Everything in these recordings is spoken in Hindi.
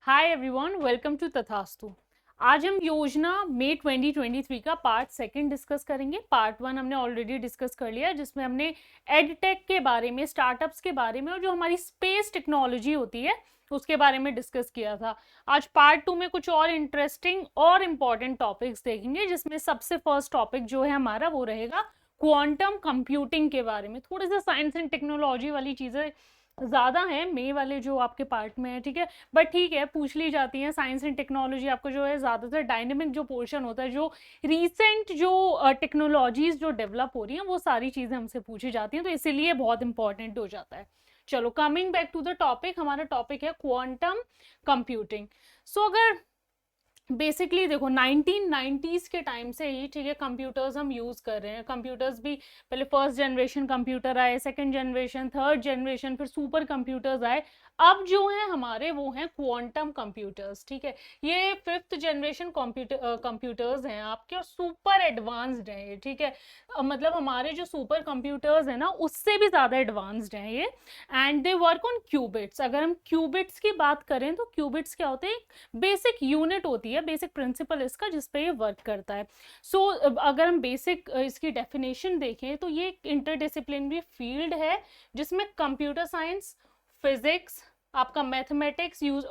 हाय एवरीवन, वेलकम टू तथास्तु। आज हम योजना मई 2023 का पार्ट सेकंड डिस्कस करेंगे। पार्ट वन हमने ऑलरेडी डिस्कस कर लिया, जिसमें हमने एडटेक के बारे में, स्टार्टअप्स के बारे में और जो हमारी स्पेस टेक्नोलॉजी होती है उसके बारे में डिस्कस किया था। आज पार्ट टू में कुछ और इंटरेस्टिंग और इम्पॉर्टेंट टॉपिक्स देखेंगे, जिसमें सबसे फर्स्ट टॉपिक जो है हमारा वो रहेगा क्वांटम कंप्यूटिंग के बारे में। थोड़ी सा साइंस एंड टेक्नोलॉजी वाली चीज़ें ज़्यादा है मई वाले जो आपके पार्ट में है, ठीक है, बट ठीक है, पूछ ली जाती है। साइंस एंड टेक्नोलॉजी आपको जो है ज़्यादातर डायनेमिक जो पोर्शन होता है, जो रीसेंट जो टेक्नोलॉजीज जो डेवलप हो रही हैं वो सारी चीज़ें हमसे पूछी जाती हैं, तो इसीलिए बहुत इंपॉर्टेंट हो जाता है। चलो, coming back to the topic, हमारा टॉपिक है क्वांटम कंप्यूटिंग। सो अगर बेसिकली देखो 1990s के टाइम से ही, ठीक है, कंप्यूटर्स हम यूज़ कर रहे हैं। कंप्यूटर्स भी पहले फर्स्ट जनरेशन कंप्यूटर आए, सेकंड जनरेशन, थर्ड जनरेशन, फिर सुपर कंप्यूटर्स आए। अब जो है हमारे वो हैं क्वांटम कंप्यूटर्स, ठीक है। ये फिफ्थ जनरेशन कंप्यूटर्स हैं आपके, और सुपर एडवांस्ड हैं ये, ठीक है। मतलब हमारे जो सुपर कंप्यूटर्स हैं ना, उससे भी ज़्यादा एडवांस्ड हैं ये, and they work on qubits. अगर हम क्यूबिट्स की बात करें तो क्यूबिट्स क्या होते हैं? बेसिक यूनिट होती है, बेसिक प्रिंसिपल इसका, जिस पे ये वर्क करता है। सो अगर हम बेसिक इसकी डेफिनेशन देखें तो ये एक इंटरडिसिप्लिनरी फील्ड है, जिसमें कंप्यूटर साइंस, फिजिक्स, आपका मैथमेटिक्स यूज,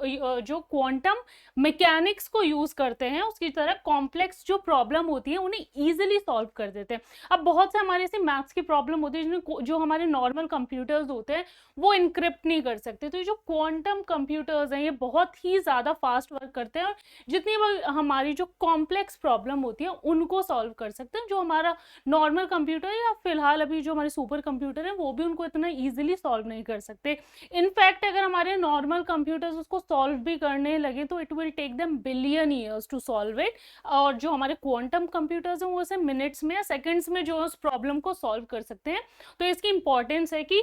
जो क्वांटम मैकेनिक्स को यूज करते हैं, उसकी तरह कॉम्प्लेक्स जो प्रॉब्लम होती है उन्हें इजीली सॉल्व कर देते हैं। अब बहुत से हमारे ऐसे मैथ्स की प्रॉब्लम होती है जिनमें जो हमारे नॉर्मल कंप्यूटर्स होते हैं वो इनक्रिप्ट नहीं कर सकते, तो ये जो क्वांटम कंप्यूटर्स हैं ये बहुत ही ज़्यादा फास्ट वर्क करते हैं, और जितनी हमारी जो कॉम्प्लेक्स प्रॉब्लम होती है उनको सॉल्व कर सकते हैं, जो हमारा नॉर्मल कंप्यूटर या फिलहाल अभी जो हमारे सुपर कंप्यूटर है वो भी उनको इतना ईजिली सॉल्व नहीं कर सकते। इनफैक्ट अगर हमारे नॉर्मल कंप्यूटर्स उसको सॉल्व भी करने लगे तो it will take them billion years to solve it, और जो हमारे क्वांटम कंप्यूटर्स हैं वो उसे मिनट्स में या सेकेंड्स में जो उस प्रॉब्लम को सॉल्व कर सकते हैं। तो इसकी इंपॉर्टेंस है कि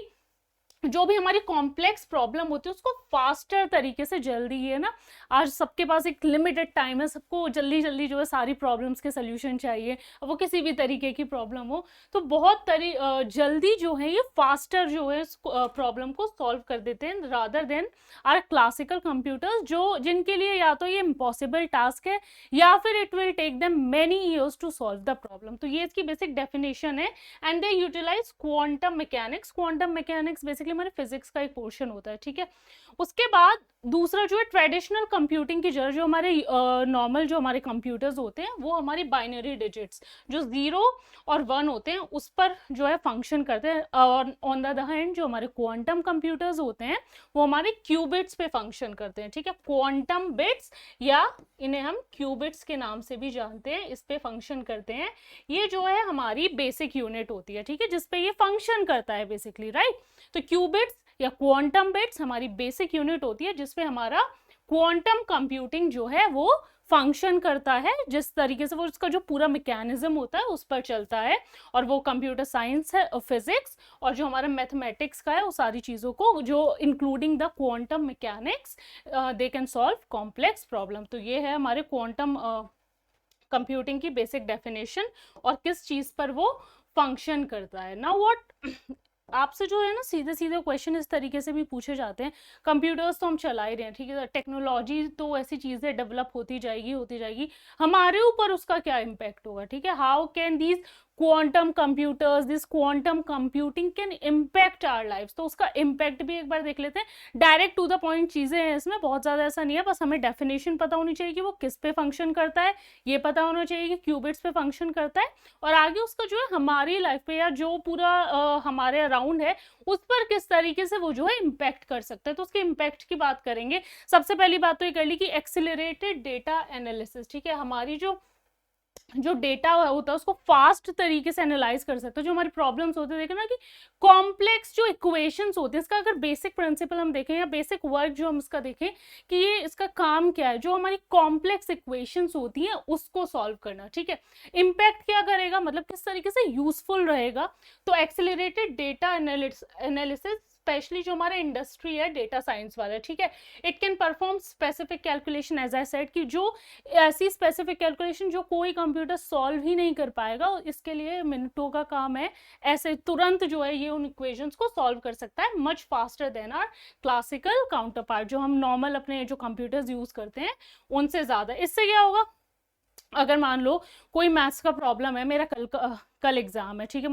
जो भी हमारी कॉम्प्लेक्स प्रॉब्लम होती है उसको फास्टर तरीके से, जल्दी, है ना, आज सबके पास एक लिमिटेड टाइम है, सबको जल्दी जल्दी जो है सारी प्रॉब्लम्स के सोल्यूशन चाहिए, अब वो किसी भी तरीके की प्रॉब्लम हो, तो बहुत जल्दी जो है ये फास्टर जो है इस प्रॉब्लम को सॉल्व कर देते हैं, rather than our classical computers, जो जिनके लिए या तो ये इम्पॉसिबल टास्क है या फिर it will take them many years to solve the problem. तो ये इसकी बेसिक डेफिनेशन है, and they utilise quantum mechanics. Quantum mechanics basically हमारे फिजिक्स का एक पोर्शन होता है, ठीक है। उसके बाद दूसरा जो है ट्रेडिशनल कंप्यूटिंग की जगह, जो हमारे नॉर्मल जो हमारे कंप्यूटर्स होते हैं वो हमारी बाइनरी डिजिट्स जो 0 और 1 होते हैं उस पर जो है फंक्शन करते हैं, और ऑन द अदर हैंड जो हमारे क्वांटम कंप्यूटर्स होते हैं वो हमारे क्यूबिट्स पे फंक्शन करते हैं, ठीक है। क्वांटम बिट्स, या इन्हें हम क्यूबिट्स के नाम से भी जानते हैं, इस पे फंक्शन करते हैं। ये जो है हमारी बेसिक यूनिट होती है, ठीक है, जिसपे ये फंक्शन करता है बेसिकली, राइट। तो क्यूबिट्स या क्वांटम बिट्स हमारी बेसिक यूनिट होती है, जिसपे हमारा क्वांटम कंप्यूटिंग जो है वो फंक्शन करता है, जिस तरीके से वो उसका जो पूरा मैकेनिज्म होता है उस पर चलता है, और वो कंप्यूटर साइंस है, फिजिक्स, और जो हमारा मैथमेटिक्स का है, वो सारी चीज़ों को जो including the quantum mechanics they can solve complex problem. तो ये है हमारे क्वांटम कंप्यूटिंग की बेसिक डेफिनेशन, और किस चीज़ पर वो फंक्शन करता है। नाउ व्हाट, आपसे जो है ना सीधे सीधे क्वेश्चन इस तरीके से भी पूछे जाते हैं। कंप्यूटर्स तो हम चला ही रहे हैं, ठीक है, टेक्नोलॉजी तो ऐसी चीज़ें डेवलप होती जाएगी, हमारे ऊपर उसका क्या इम्पैक्ट होगा, ठीक है। How can these quantum computers, this quantum computing can impact our life, तो उसका इम्पैक्ट भी एक बार देख लेते हैं। डायरेक्ट टू द पॉइंट चीज़ें हैं इसमें, बहुत ज़्यादा ऐसा नहीं है, बस हमें डेफिनेशन पता होनी चाहिए कि वो किस पे फंक्शन करता है, ये पता होना चाहिए कि क्यूबिट्स पे फंक्शन करता है, और आगे उसका जो है हमारी लाइफ पे या जो पूरा हमारे अराउंड है उस पर किस तरीके से वो जो है इम्पैक्ट कर सकता है। तो उसके इम्पैक्ट की बात करेंगे। सबसे पहली बात तो ये कर ली कि एक्सिलरेटेड डेटा एनालिसिस, ठीक है, हमारी जो डेटा होता है उसको फास्ट तरीके से एनालाइज कर सकते हैं। जो हमारी प्रॉब्लम्स होते हैं, देखें ना कि कॉम्प्लेक्स जो इक्वेशंस होते हैं, इसका अगर बेसिक प्रिंसिपल हम देखें या बेसिक वर्क जो हम इसका देखें कि ये इसका काम क्या है, जो हमारी कॉम्प्लेक्स इक्वेशंस होती हैं उसको सॉल्व करना, ठीक है। इम्पैक्ट क्या करेगा, मतलब किस तरीके से यूजफुल रहेगा, तो एक्सेलरेटेड डेटा एनालिसिस स्पेशली जो हमारा इंडस्ट्री है डेटा साइंस वाला, ठीक है, it can perform specific calculation as I said, कि जो ऐसी स्पेसिफिक कैलकुलेशन जो कोई कंप्यूटर सॉल्व ही नहीं कर पाएगा, इसके लिए मिनटों का काम है, ऐसे तुरंत जो है ये उन इक्वेशंस को सॉल्व कर सकता है much faster than our classical counterpart, जो हम नॉर्मल अपने जो कंप्यूटर्स यूज करते हैं उनसे ज्यादा। इससे क्या होगा, अगर मान लो कोई मैथ्स का प्रॉब्लम है, मेरा कल एग्जाम है, ठीक है,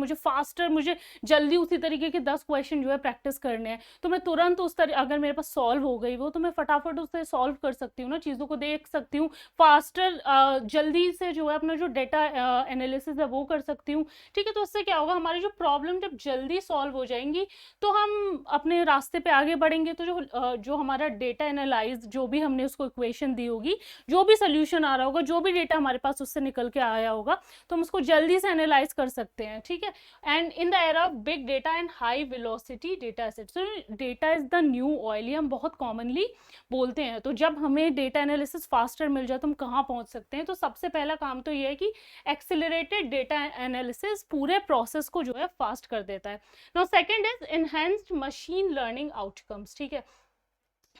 मुझे जल्दी उसी तरीके के 10 क्वेश्चन जो है प्रैक्टिस करने हैं, तो मैं तुरंत अगर मेरे पास सॉल्व हो गई वो, तो मैं फटाफट उसे सॉल्व कर सकती हूँ ना, चीज़ों को देख सकती हूँ फास्टर, जल्दी से जो है अपना जो डेटा एनालिसिस है वो कर सकती हूँ, ठीक है। तो इससे क्या होगा, हमारी जो प्रॉब्लम जब जल्दी सॉल्व हो जाएंगी तो हम अपने रास्ते पे आगे बढ़ेंगे, तो जो हमारा डेटा एनालाइज, जो भी हमने उसको इक्वेशन दी होगी, जो भी सोल्यूशन आ रहा होगा, जो भी डेटा हमारे पास उससे निकल के आया होगा, तो हम उसको जल्दी से एनालाइज कर सकते हैं, ठीक है। And in the era of big data and high velocity data sets, so data is the new oil, ये हम बहुत कॉमनली बोलते हैं। तो जब हमें डेटा एनालिसिस फास्टर मिल जाए तो हम कहाँ पहुंच सकते हैं, तो सबसे पहला काम तो ये है कि एक्सेलरेटेड डेटा एनालिसिस पूरे प्रोसेस को जो है फास्ट कर देता है। Now second is enhanced machine learning outcomes, ठीक है।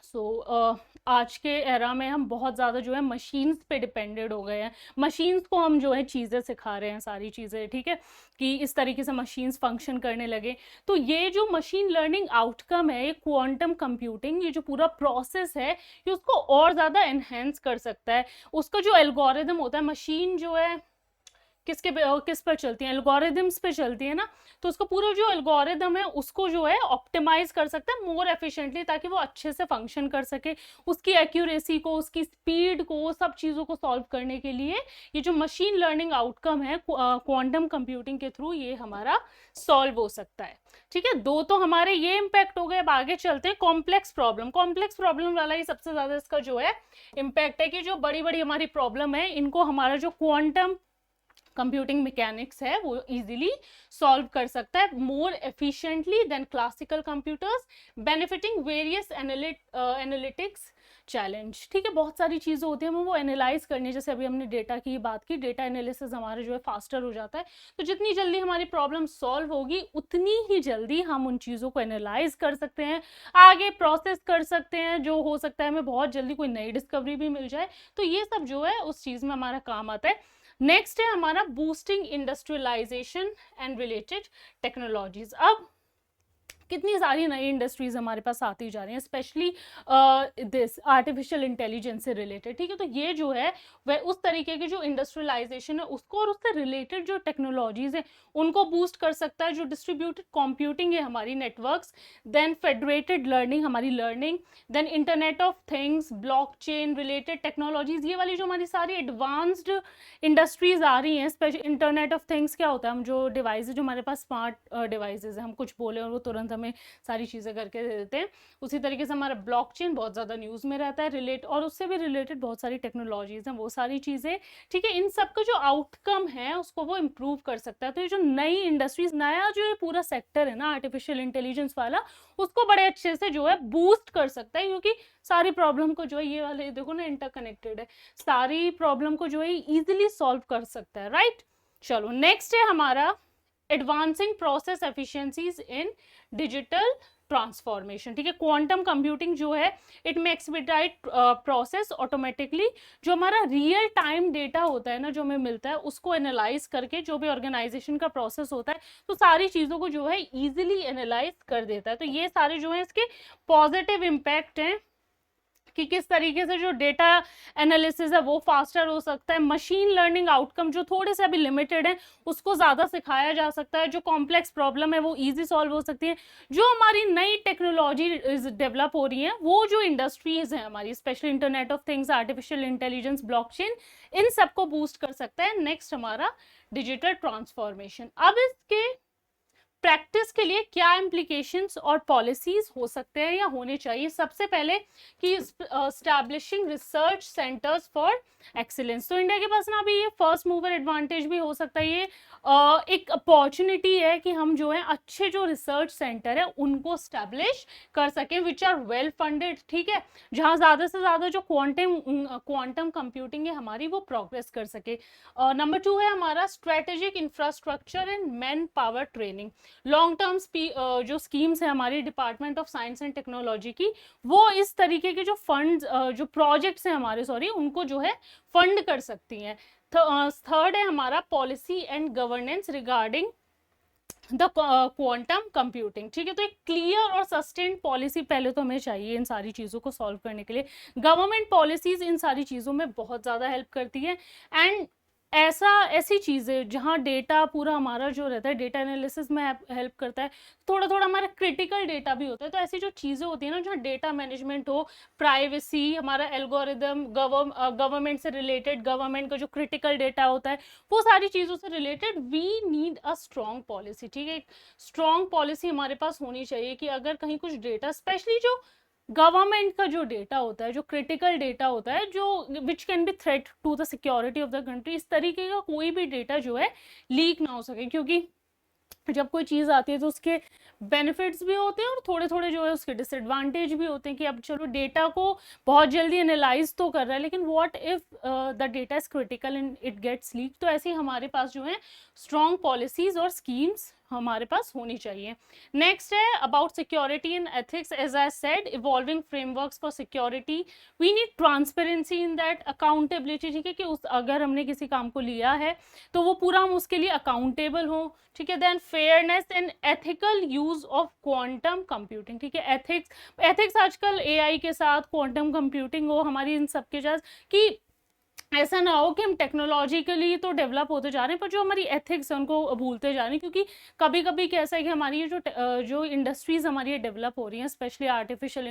सो आज के एरा में हम बहुत ज़्यादा जो है मशीन्स पे डिपेंडेड हो गए हैं, मशीन्स को हम जो है चीज़ें सिखा रहे हैं, सारी चीज़ें, ठीक है, कि इस तरीके से मशीन्स फंक्शन करने लगे। तो ये जो मशीन लर्निंग आउटकम है, ये क्वांटम कंप्यूटिंग, ये जो पूरा प्रोसेस है, ये उसको और ज़्यादा एनहेंस कर सकता है। उसका जो एल्गोरिदम होता है, मशीन जो है किस पर चलती है, एल्गोरिदम्स पे चलती है ना, तो उसका पूरा जो एल्गोरिदम है उसको जो है ऑप्टिमाइज कर सकता है मोर एफिशिएंटली, ताकि वो अच्छे से फंक्शन कर सके, उसकी एक्यूरेसी को, उसकी स्पीड को, सब चीज़ों को सॉल्व करने के लिए ये जो मशीन लर्निंग आउटकम है क्वांटम कंप्यूटिंग के थ्रू ये हमारा सॉल्व हो सकता है, ठीक है। दो तो हमारे ये इम्पैक्ट हो गए। अब आगे चलते हैं कॉम्प्लेक्स प्रॉब्लम वाला ही सबसे ज्यादा इसका जो है इम्पैक्ट है, कि जो बड़ी बड़ी हमारी प्रॉब्लम है इनको हमारा जो क्वांटम कंप्यूटिंग मैकेनिक्स है वो इजीली सॉल्व कर सकता है more efficiently than classical computers, benefiting various analytics challenge, ठीक है। बहुत सारी चीज़ें होती हैं वो एनालाइज करनी है, जैसे अभी हमने डेटा की बात की, डेटा एनालिसिस हमारे जो है फास्टर हो जाता है, तो जितनी जल्दी हमारी प्रॉब्लम सॉल्व होगी उतनी ही जल्दी हम उन चीज़ों को एनालाइज कर सकते हैं, आगे प्रोसेस कर सकते हैं, जो हो सकता है हमें बहुत जल्दी कोई नई डिस्कवरी भी मिल जाए, तो ये सब जो है उस चीज़ में हमारा काम आता है। नेक्स्ट है हमारा boosting industrialisation and related technologies. अब कितनी सारी नई इंडस्ट्रीज हमारे पास आती जा रही हैं, स्पेशली दिस आर्टिफिशियल इंटेलिजेंस से रिलेटेड, ठीक है। तो ये जो है वह उस तरीके की जो इंडस्ट्रियलाइजेशन है उसको और उससे रिलेटेड जो टेक्नोलॉजीज है उनको बूस्ट कर सकता है। जो डिस्ट्रीब्यूटेड कंप्यूटिंग है हमारी, नेटवर्क्स, देन फेडरेटेड लर्निंग हमारी learning, then internet of things, blockchain related technologies, ये वाली जो हमारी सारी एडवांस्ड इंडस्ट्रीज आ रही हैं। स्पेशल इंटरनेट ऑफ थिंग्स क्या होता है, हम जो डिवाइसेज, जो हमारे पास स्मार्ट डिवाइसेज है, हम कुछ बोले और वो तुरंत हमें सारी चीज़ें करके दे देते हैं। उसी तरीके से हमारा ब्लॉकचेन बहुत ज़्यादा न्यूज़ में रहता है, और उससे भी रिलेटेड बहुत सारी टेक्नोलॉजीज हैं, वो सारी चीज़ें, ठीक है। इन सब का जो आउटकम है उसको वो इम्प्रूव कर सकता है। तो ये जो नई इंडस्ट्रीज, नया जो ये पूरा सेक्टर है ना आर्टिफिशियल इंटेलिजेंस वाला, उसको बड़े अच्छे से जो है बूस्ट कर सकता है, क्योंकि सारी प्रॉब्लम को जो है, ये वाले देखो ना इंटरकनेक्टेड है, सारी प्रॉब्लम को जो है इजीली सॉल्व कर सकता है, राइट। चलो नेक्स्ट है हमारा एडवांसिंग प्रोसेस एफिशिएंसीज इन डिजिटल ट्रांसफॉर्मेशन, ठीक है। क्वांटम कंप्यूटिंग जो है इट में एक्सपीडाइट प्रोसेस ऑटोमेटिकली, जो हमारा रियल टाइम डेटा होता है ना जो हमें मिलता है, उसको एनालाइज करके जो भी ऑर्गेनाइजेशन का प्रोसेस होता है, तो सारी चीज़ों को जो है इजीली एनालाइज कर देता है। तो ये सारे जो है इसके पॉजिटिव इम्पैक्ट हैं, कि किस तरीके से जो डेटा एनालिसिस है वो फास्टर हो सकता है, मशीन लर्निंग आउटकम जो थोड़े से अभी लिमिटेड है उसको ज़्यादा सिखाया जा सकता है, जो कॉम्प्लेक्स प्रॉब्लम है वो इजी सॉल्व हो सकती है, जो हमारी नई टेक्नोलॉजी डेवलप हो रही है, वो जो इंडस्ट्रीज हैं हमारी, specially internet of things, artificial intelligence, blockchain, इन सबको बूस्ट कर सकता है। नेक्स्ट हमारा डिजिटल ट्रांसफॉर्मेशन। अब इसके प्रैक्टिस के लिए क्या इम्प्लीकेशंस और पॉलिसीज हो सकते हैं या होने चाहिए। सबसे पहले कि establishing research centres for excellence, तो इंडिया के पास ना अभी ये फर्स्ट मूवर एडवांटेज भी हो सकता है, ये एक अपॉर्चुनिटी है कि हम जो है अच्छे जो रिसर्च सेंटर है उनको स्टैब्लिश कर सकें, विच आर वेल फंडेड, ठीक है, जहाँ ज़्यादा से ज़्यादा जो क्वांटम कंप्यूटिंग है हमारी वो प्रोग्रेस कर सके। नंबर 2 है हमारा strategic infrastructure and man power training. Long term जो स्कीम्स है हमारी department of science and technology की, वो इस तरीके के जो फंड्स जो प्रोजेक्ट्स हैं हमारे, सॉरी, उनको जो है फंड कर सकती हैं। थर्ड है हमारा policy and governance regarding the quantum computing. ठीक है, तो एक क्लियर और सस्टेन्ड पॉलिसी पहले तो हमें चाहिए इन सारी चीज़ों को सॉल्व करने के लिए। गवर्नमेंट पॉलिसीज इन सारी चीज़ों में बहुत ज़्यादा हेल्प करती है। एंड ऐसी चीज़ें जहाँ डेटा पूरा हमारा जो रहता है डेटा एनालिसिस में हेल्प करता है, थोड़ा थोड़ा हमारा क्रिटिकल डेटा भी होता है। तो ऐसी जो चीज़ें होती है ना जहाँ डेटा मैनेजमेंट हो, प्राइवेसी, हमारा एल्गोरिदम, गवर्नमेंट से रिलेटेड, गवर्नमेंट का जो क्रिटिकल डेटा होता है, वो सारी चीज़ों से related we need a strong policy. ठीक है, एक स्ट्रॉन्ग पॉलिसी हमारे पास होनी चाहिए कि अगर कहीं कुछ डेटा, स्पेशली जो गवर्नमेंट का जो डेटा होता है, जो क्रिटिकल डेटा होता है, जो which can be threat to the security of the country, इस तरीके का कोई भी डेटा जो है लीक ना हो सके। क्योंकि जब कोई चीज़ आती है तो उसके बेनिफिट्स भी होते हैं और थोड़े थोड़े जो है उसके डिसएडवांटेज भी होते हैं कि अब चलो डेटा को बहुत जल्दी एनालाइज तो कर रहा है, लेकिन what if the data is critical and it gets leak. तो ऐसे ही हमारे पास जो है स्ट्रॉन्ग पॉलिसीज और स्कीम्स हमारे पास होनी चाहिए। नेक्स्ट है about security and ethics. As I said, evolving frameworks for security, we need transparency in that, accountability. ठीक है, कि उस अगर हमने किसी काम को लिया है तो वो पूरा हम उसके लिए अकाउंटेबल हो। ठीक है, then fairness and ethical use of quantum computing. ठीक है, एथिक्स आजकल एआई के साथ क्वांटम कंप्यूटिंग हो हमारी इन सबके साथ, कि ऐसा ना हो कि हम टेक्नोलॉजिकली तो डेवलप होते जा रहे हैं पर जो हमारी एथिक्स है उनको भूलते जा रहे हैं। क्योंकि कभी कभी कैसा है कि हमारी ये जो इंडस्ट्रीज हमारी ये डेवलप हो रही हैं, स्पेशली आर्टिफिशियल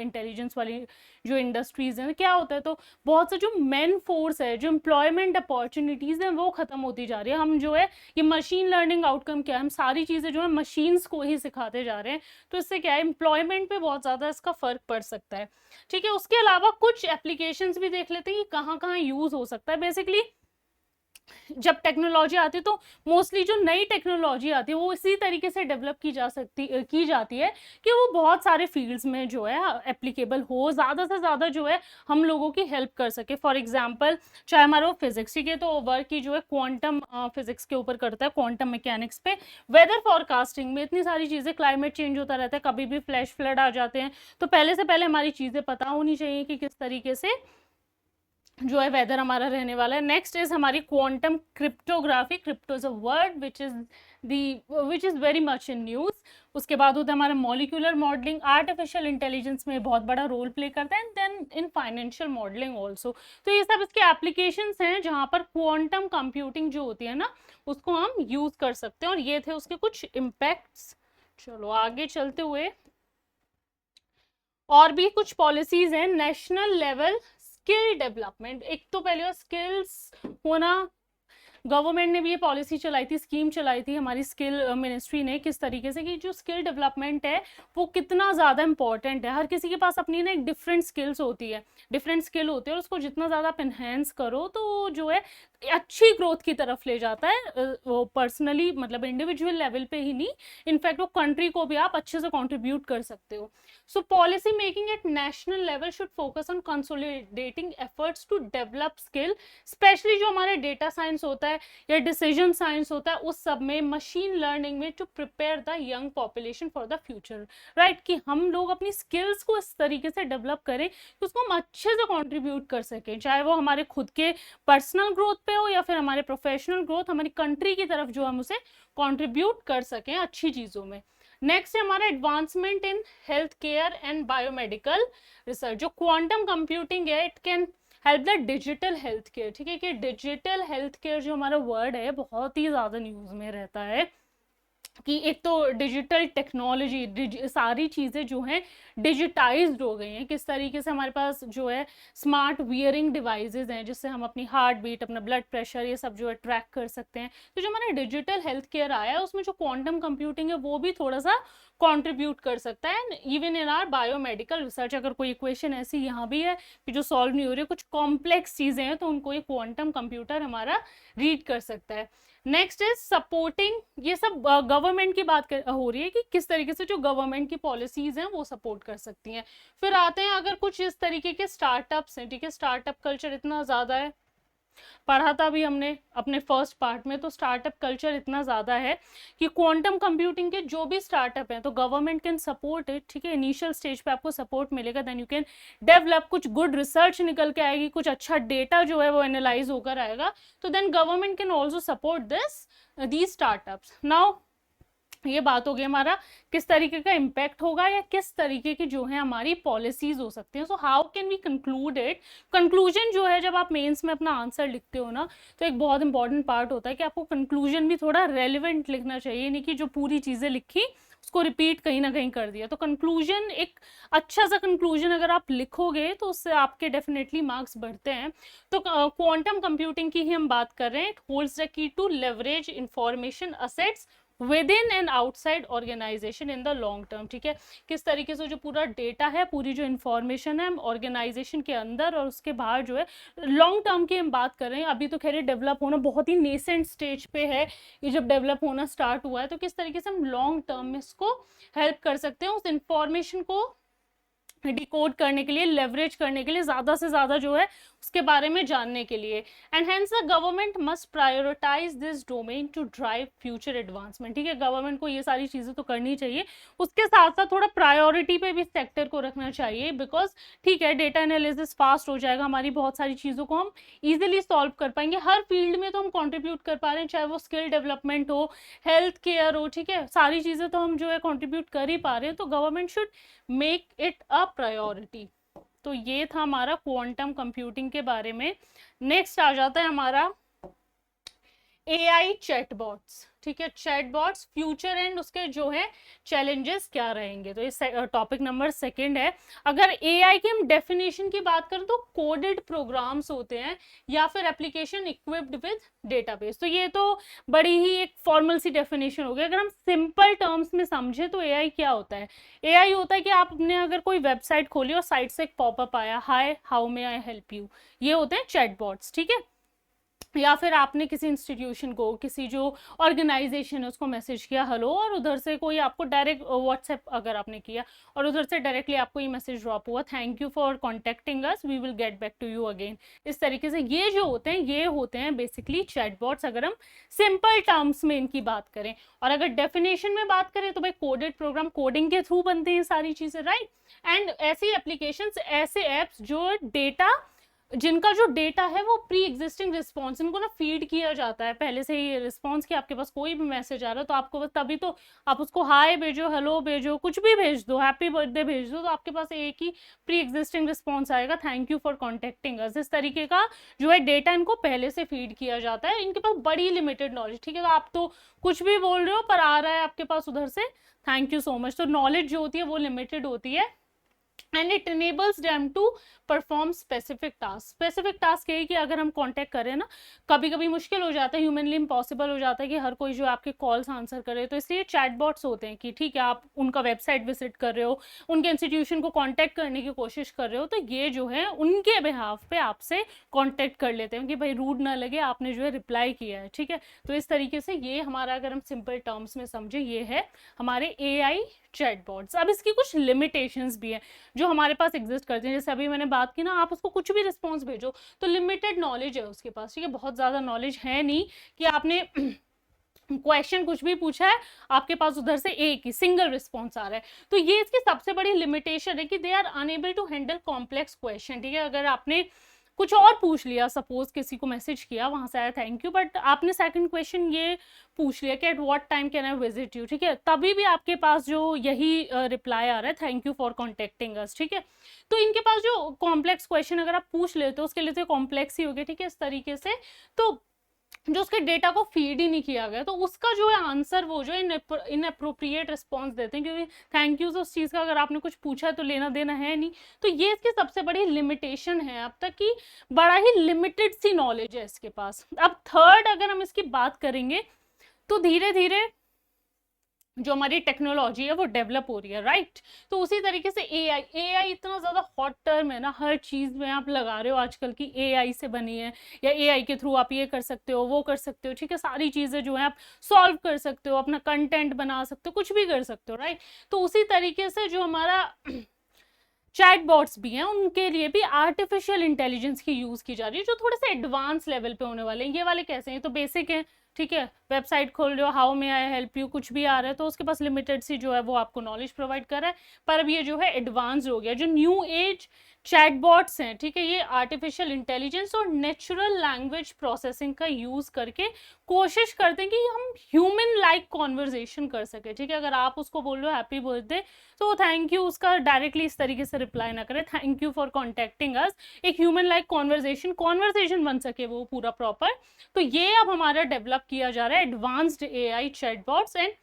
इंटेलिजेंस वाली जो इंडस्ट्रीज हैं, क्या होता है तो बहुत से जो मैन फोर्स है, जो एम्प्लॉयमेंट अपॉर्चुनिटीज़ हैं वो ख़त्म होती जा रही है। हम जो है ये मशीन लर्निंग आउटकम क्या है, हम सारी चीज़ें जो है मशीन्स को ही सिखाते जा रहे हैं। तो इससे क्या है, एम्प्लॉयमेंट पे बहुत ज़्यादा इसका फ़र्क पड़ सकता है। ठीक है, उसके अलावा कुछ एप्लीकेशंस भी देख लेते हैं कि कहाँ कहाँ यूज हो सकता है। बेसिकली जब टेक्नोलॉजी आती है तो मोस्टली जो नई टेक्नोलॉजी आती है वो इसी तरीके से डेवलप की जाती है कि वो बहुत सारे फील्ड्स में जो है एप्लीकेबल हो, ज़्यादा से ज़्यादा जो है हम लोगों की हेल्प कर सके। फॉर एग्जांपल चाहे हमारा वो फिजिक्स, ठीक है, तो वर्क की जो है क्वांटम फिजिक्स के ऊपर करता है, क्वांटम मैकेनिक्स पे, वेदर फॉरकास्टिंग में इतनी सारी चीज़ें, क्लाइमेट चेंज होता रहता है, कभी भी फ्लैश फ्लड आ जाते हैं, तो पहले से पहले हमारी चीज़ें पता होनी चाहिए कि किस तरीके से जो है वेदर हमारा रहने वाला है। नेक्स्ट इज हमारी quantum cryptography. Crypto is a word which is very much in news. उसके बाद होता है हमारा मॉलिक्यूलर मॉडलिंग, आर्टिफिशियल इंटेलिजेंस में बहुत बड़ा रोल प्ले करता है, and then in financial modelling also. तो ये सब इसके एप्लीकेशंस हैं जहाँ पर क्वांटम कंप्यूटिंग जो होती है ना उसको हम यूज कर सकते हैं, और ये थे उसके कुछ इम्पैक्ट्स। चलो आगे चलते हुए और भी कुछ पॉलिसीज हैं। नेशनल लेवल स्किल डेवलपमेंट, एक तो पहले स्किल्स होना, गवर्नमेंट ने भी ये पॉलिसी चलाई थी, स्कीम चलाई थी हमारी स्किल मिनिस्ट्री ने, किस तरीके से कि जो स्किल डेवलपमेंट है वो कितना ज़्यादा इंपॉर्टेंट है। हर किसी के पास अपनी ना एक डिफरेंट स्किल्स होती है, डिफरेंट स्किल होती है, और उसको जितना ज़्यादा आप इन्हेंस करो तो जो है अच्छी ग्रोथ की तरफ ले जाता है। वो पर्सनली मतलब इंडिविजुअल लेवल पे ही नहीं, इनफैक्ट वो कंट्री को भी आप अच्छे से कंट्रीब्यूट कर सकते हो। So policy making at national level should focus on consolidating efforts to develop skill, specially जो हमारे डेटा साइंस होता है या डिसीजन साइंस होता है उस सब में, मशीन लर्निंग में, to prepare the young population for the future. Right, कि हम लोग अपनी स्किल्स को इस तरीके से डेवलप करें कि उसको हम अच्छे से कंट्रीब्यूट कर सकें, चाहे वो हमारे खुद के पर्सनल ग्रोथ पे हो या फिर हमारे प्रोफेशनल ग्रोथ, हमारी कंट्री की तरफ जो हम उसे कंट्रीब्यूट कर सकें अच्छी चीज़ों में। नेक्स्ट है हमारा advancement in health care and biomedical research. जो क्वांटम कंप्यूटिंग है it can help the digital health care. ठीक है, कि डिजिटल हेल्थ केयर जो हमारा वर्ड है बहुत ही ज़्यादा न्यूज़ में रहता है, कि एक तो डिजिटल टेक्नोलॉजी, सारी चीज़ें जो हैं डिजिटाइज्ड हो गई हैं, किस तरीके से हमारे पास जो है स्मार्ट वियरिंग डिवाइसेस हैं जिससे हम अपनी हार्ट बीट, अपना ब्लड प्रेशर, ये सब जो है ट्रैक कर सकते हैं। तो जो हमारा डिजिटल हेल्थ केयर आया है उसमें जो क्वांटम कंप्यूटिंग है वो भी थोड़ा सा कंट्रीब्यूट कर सकता है। Even in are biomedical research, अगर कोई इक्वेशन ऐसी यहाँ भी है कि जो सॉल्व नहीं हो रही, कुछ कॉम्प्लेक्स चीज़ें हैं, तो उनको ये क्वांटम कंप्यूटर हमारा रीड कर सकता है। नेक्स्ट इज सपोर्टिंग, ये सब गवर्नमेंट की बात हो रही है कि किस तरीके से जो गवर्नमेंट की पॉलिसीज हैं वो सपोर्ट कर सकती हैं। फिर आते हैं अगर कुछ इस तरीके के स्टार्टअप्स हैं, ठीक है, स्टार्टअप कल्चर इतना ज़्यादा है पढ़ा था भी हमने अपने फर्स्ट पार्ट में। तो स्टार्टअप कल्चर इतना ज़्यादा है कि क्वांटम कंप्यूटिंग के जो भी स्टार्टअप हैं तो गवर्नमेंट कैन सपोर्ट इट, ठीक है। इनिशियल स्टेज पे आपको सपोर्ट मिलेगा, देन यू कैन डेवलप, कुछ गुड रिसर्च निकल के आएगी, कुछ अच्छा डेटा जो है वो एनालाइज होकर आएगा, तो then government can also support these startups. Now ये बात हो गई हमारा किस तरीके का इम्पैक्ट होगा या किस तरीके की जो है हमारी पॉलिसीज हो सकती हैं। So how can we conclude it. Conclusion जो है, जब आप मेंस में अपना आंसर लिखते हो ना, तो एक बहुत इंपॉर्टेंट पार्ट होता है कि आपको कंक्लूजन भी थोड़ा रेलिवेंट लिखना चाहिए, नहीं कि जो पूरी चीज़ें लिखी उसको रिपीट कहीं ना कहीं कर दिया। तो कंक्लूजन, एक अच्छा सा कंक्लूजन अगर आप लिखोगे तो उससे आपके डेफिनेटली मार्क्स बढ़ते हैं। तो क्वांटम कंप्यूटिंग की ही हम बात कर रहे हैं। It holds the key to leverage information assets within and outside organisation in the long term, ठीक है। किस तरीके से जो पूरा डेटा है, पूरी जो इन्फॉर्मेशन है, ऑर्गेनाइजेशन के अंदर और उसके बाहर जो है लॉन्ग टर्म की हम बात कर रहे हैं। अभी तो खैर डेवलप होना बहुत ही नेसेंट स्टेज पे है, ये जब डेवलप होना स्टार्ट हुआ है, तो किस तरीके से हम लॉन्ग टर्म में इसको हेल्प कर सकते हैं, उस इंफॉर्मेशन को डिकोड करने के लिए, लेवरेज करने के लिए, ज़्यादा से ज़्यादा जो है उसके बारे में जानने के लिए। And hence the government must prioritise this domain to drive future advancement, ठीक है। गवर्नमेंट को ये सारी चीज़ें तो करनी चाहिए, उसके साथ साथ थोड़ा प्रायोरिटी पे भी सेक्टर को रखना चाहिए, बिकॉज ठीक है डेटा एनालिसिस फास्ट हो जाएगा, हमारी बहुत सारी चीज़ों को हम ईजिली सॉल्व कर पाएंगे। हर फील्ड में तो हम कॉन्ट्रीब्यूट कर पा रहे हैं, चाहे वो स्किल डेवलपमेंट हो, हेल्थ केयर हो, ठीक है, सारी चीज़ें तो हम जो है कॉन्ट्रीब्यूट कर ही पा रहे हैं। तो government should make it a priority. तो ये था हमारा क्वांटम कंप्यूटिंग के बारे में। नेक्स्ट आ जाता है हमारा एआई चैटबॉट्स, ठीक है। चैटबॉट्स फ्यूचर एंड उसके जो है चैलेंजेस क्या रहेंगे, तो ये टॉपिक नंबर 2 है। अगर एआई की हम डेफिनेशन की बात करें तो कोडेड प्रोग्राम्स होते हैं या फिर एप्लीकेशन इक्विप्ड विद डेटाबेस। तो ये तो बड़ी ही एक फॉर्मल सी डेफिनेशन हो गई। अगर हम सिंपल टर्म्स में समझे तो एआई क्या होता है। एआई होता है कि आपने अगर कोई वेबसाइट खोली और साइट से एक पॉपअप आया, hi how may I help you, ये होते हैं चैटबॉट्स, ठीक है। या फिर आपने किसी इंस्टीट्यूशन को, किसी जो ऑर्गेनाइजेशन है उसको मैसेज किया हेलो, और उधर से कोई आपको डायरेक्ट व्हाट्सएप अगर आपने किया और उधर से डायरेक्टली आपको ये मैसेज ड्रॉप हुआ, thank you for contacting us, we will get back to you again. इस तरीके से ये जो होते हैं, ये होते हैं बेसिकली चैटबॉट्स, अगर हम सिंपल टर्म्स में इनकी बात करें। और अगर डेफिनेशन में बात करें तो भाई कोडेड प्रोग्राम, कोडिंग के थ्रू बनते हैं सारी चीज़ें, राइट। एंड ऐसी एप्लीकेशंस, ऐसे ऐप्स जो डेटा, जिनका जो डेटा है वो प्री एग्जिस्टिंग रिस्पॉन्स, इनको ना फीड किया जाता है पहले से ही रिस्पॉन्स, कि आपके पास कोई भी मैसेज आ रहा है तो आपको बस तभी तो आप उसको हाय भेजो, हेलो भेजो, कुछ भी भेज दो, हैप्पी बर्थडे भेज दो, तो आपके पास एक ही प्री एग्जिस्टिंग रिस्पॉन्स आएगा, थैंक यू फॉर कॉन्टेक्टिंग अस। इस तरीके का जो है डेटा इनको पहले से फीड किया जाता है। इनके पास बड़ी लिमिटेड नॉलेज, ठीक है। तो आप तो कुछ भी बोल रहे हो पर आ रहा है आपके पास उधर से थैंक यू सो मच, तो नॉलेज जो होती है वो लिमिटेड होती है। And it enables them to perform specific tasks। Specific task है कि अगर हम कांटेक्ट करें ना, कभी कभी मुश्किल हो जाता है, ह्यूमनली इम्पॉसिबल हो जाता है कि हर कोई जो आपके कॉल्स आंसर करे, तो इसलिए चैटबॉट्स होते हैं कि ठीक है आप उनका वेबसाइट विजिट कर रहे हो, उनके इंस्टीट्यूशन को कांटेक्ट करने की कोशिश कर रहे हो, तो ये जो है उनके बिहाफ पे आपसे कांटेक्ट कर लेते हैं कि भाई रूड ना लगे, आपने जो है रिप्लाई किया है, ठीक है। तो इस तरीके से ये हमारा, अगर हम सिंपल टर्म्स में समझे, ये है हमारे एआई चैटबॉट्स। अब इसकी कुछ लिमिटेशंस भी हैं जो हमारे पास एग्जिस्ट करते हैं। जैसे अभी मैंने बात की ना, आप उसको कुछ भी रिस्पॉन्स भेजो तो लिमिटेड नॉलेज है उसके पास, ठीक है, बहुत ज़्यादा नॉलेज है नहीं कि आपने क्वेश्चन कुछ भी पूछा है, आपके पास उधर से एक ही सिंगल रिस्पॉन्स आ रहा है। तो ये इसकी सबसे बड़ी लिमिटेशन है कि they are unable to handle complex question, ठीक है। अगर आपने कुछ और पूछ लिया, सपोज किसी को मैसेज किया, वहां से आया थैंक यू, बट आपने सेकंड क्वेश्चन ये पूछ लिया कि at what time can I visit you, ठीक है, तभी भी आपके पास जो यही रिप्लाई आ रहा है, थैंक यू फॉर कॉन्टेक्टिंग अस, ठीक है। तो इनके पास जो कॉम्प्लेक्स क्वेश्चन अगर आप पूछ लेते हो, उसके लिए तो कॉम्प्लेक्स ही हो गया, ठीक है, इस तरीके से। तो जो उसके डेटा को फीड ही नहीं किया गया, तो उसका जो है आंसर वो जो इनअप्रोप्रिएट रिस्पॉन्स देते हैं, क्योंकि थैंक यू उस चीज़ का अगर आपने कुछ पूछा है तो लेना देना है नहीं। तो ये इसकी सबसे बड़ी लिमिटेशन है अब तक की, बड़ा ही लिमिटेड सी नॉलेज है इसके पास। अब थर्ड अगर हम इसकी बात करेंगे तो धीरे धीरे जो हमारी टेक्नोलॉजी है वो डेवलप हो रही है, राइट। तो उसी तरीके से एआई इतना ज़्यादा हॉट टर्म है ना, हर चीज़ में आप लगा रहे हो आजकल की एआई से बनी है, या एआई के थ्रू आप ये कर सकते हो, वो कर सकते हो, ठीक है, सारी चीज़ें जो है आप सॉल्व कर सकते हो, अपना कंटेंट बना सकते हो, कुछ भी कर सकते हो, राइट। तो उसी तरीके से जो हमारा चैटबॉट्स भी हैं, उनके लिए भी आर्टिफिशियल इंटेलिजेंस की यूज़ की जा रही है, जो थोड़े से एडवांस लेवल पे होने वाले हैं। ये वाले कैसे हैं, तो बेसिक हैं, ठीक है, वेबसाइट खोल रहे हो, how may I help you, कुछ भी आ रहा है तो उसके पास लिमिटेड सी जो है वो आपको नॉलेज प्रोवाइड कर रहा है। पर अब ये जो है एडवांस हो गया। जो न्यू एज चैटबॉट्स हैं, ठीक है, ये आर्टिफिशियल इंटेलिजेंस और नेचुरल लैंग्वेज प्रोसेसिंग का यूज़ करके कोशिश करते हैं कि हम ह्यूमन लाइक कॉन्वर्जेशन कर सके, ठीक है। अगर आप उसको बोल रहे हो हैप्पी बर्थडे, तो थैंक यू उसका डायरेक्टली इस तरीके से रिप्लाई ना करें, थैंक यू फॉर कॉन्टेक्टिंग अस, एक ह्यूमन लाइक कॉन्वर्जेशन बन सके वो पूरा प्रॉपर। तो ये अब हमारा डेवलप किया जा रहा है advanced AI chatbots and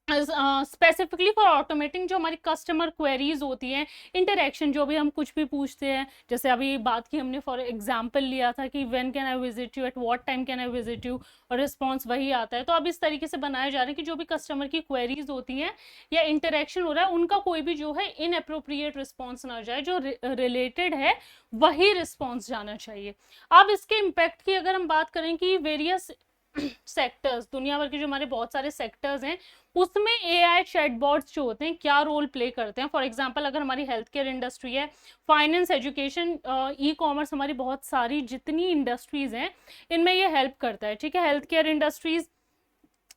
specifically for automating जो हमारी कस्टमर क्वेरीज होती हैं, इंटरेक्शन, जो भी हम कुछ भी पूछते हैं, जैसे अभी बात की हमने फॉर एग्जांपल लिया था कि when can I visit you, at what time can I visit you, और रिस्पॉन्स वही आता है। तो अब इस तरीके से बनाए जा रहे हैं कि जो भी कस्टमर की क्वेरीज होती हैं या इंटरेक्शन हो रहा है, उनका कोई भी जो है इनअप्रोप्रिएट रिस्पॉन्स ना जाए, जो रिलेटेड है वही रिस्पॉन्स जाना चाहिए। अब इसके इम्पैक्ट की अगर हम बात करें कि वेरियस सेक्टर्स, दुनिया भर के जो हमारे बहुत सारे सेक्टर्स हैं, उसमें एआई चैटबॉट्स जो होते हैं क्या रोल प्ले करते हैं। फॉर एग्जांपल अगर हमारी हेल्थ केयर इंडस्ट्री है, फाइनेंस, एजुकेशन, ई कॉमर्स, हमारी बहुत सारी जितनी इंडस्ट्रीज हैं इनमें ये हेल्प करता है, ठीक है। हेल्थ केयर इंडस्ट्रीज,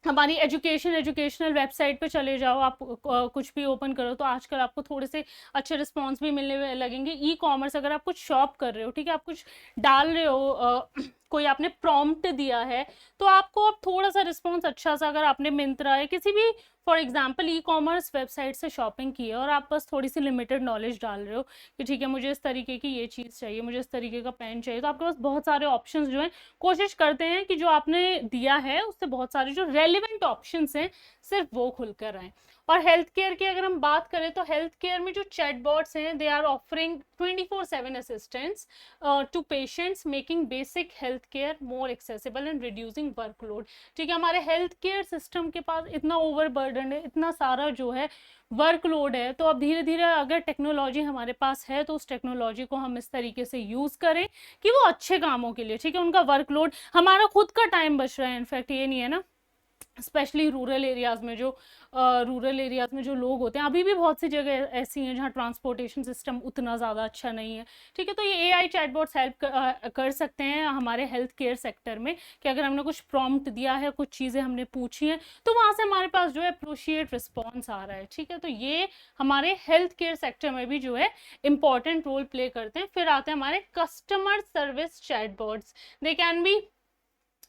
हमारी एजुकेशनल वेबसाइट पे चले जाओ आप, कुछ भी ओपन करो तो आजकल आपको थोड़े से अच्छे रिस्पॉन्स भी मिलने लगेंगे। ई कॉमर्स, अगर आप कुछ शॉप कर रहे हो, ठीक है, आप कुछ डाल रहे हो, कोई आपने प्रॉम्प्ट दिया है, तो आपको अब थोड़ा सा रिस्पॉन्स अच्छा सा, अगर आपने मिंत्रा है, किसी भी for example e commerce website से शॉपिंग की है और आप बस थोड़ी सी लिमिटेड नॉलेज डाल रहे हो कि ठीक है मुझे इस तरीके की ये चीज़ चाहिए, मुझे इस तरीके का पेन चाहिए, तो आपके पास बहुत सारे ऑप्शंस जो हैं, कोशिश करते हैं कि जो आपने दिया है उससे बहुत सारे जो रेलिवेंट ऑप्शंस हैं सिर्फ वो खुलकर आए। और हेल्थ केयर की अगर हम बात करें तो हेल्थ केयर में जो चैटबॉट्स हैं, they are offering 24/7 assistance to patients, making basic health care more accessible and reducing workload, ठीक है। हमारे हेल्थ केयर सिस्टम के पास इतना ओवरबर्डन है, इतना सारा जो है वर्कलोड है, तो अब धीरे धीरे अगर टेक्नोलॉजी हमारे पास है तो उस टेक्नोलॉजी को हम इस तरीके से यूज़ करें कि वो अच्छे कामों के लिए, ठीक है, उनका वर्कलोड, हमारा खुद का टाइम बच रहा है। इनफैक्ट ये नहीं है ना, स्पेशली रूरल एरियाज़ में जो लोग होते हैं, अभी भी बहुत सी जगह ऐसी हैं जहाँ ट्रांसपोर्टेशन सिस्टम उतना ज़्यादा अच्छा नहीं है, ठीक है। तो ये एआई चैटबॉट्स हेल्प कर सकते हैं हमारे हेल्थ केयर सेक्टर में कि अगर हमने कुछ प्रॉम्प्ट दिया है, कुछ चीज़ें हमने पूछी हैं, तो वहाँ से हमारे पास जो है अप्रोशिएट रिस्पॉन्स आ रहा है, ठीक है। तो ये हमारे हेल्थ केयर सेक्टर में भी जो है इंपॉर्टेंट रोल प्ले करते हैं। फिर आते हैं हमारे customer service chatbots, they can be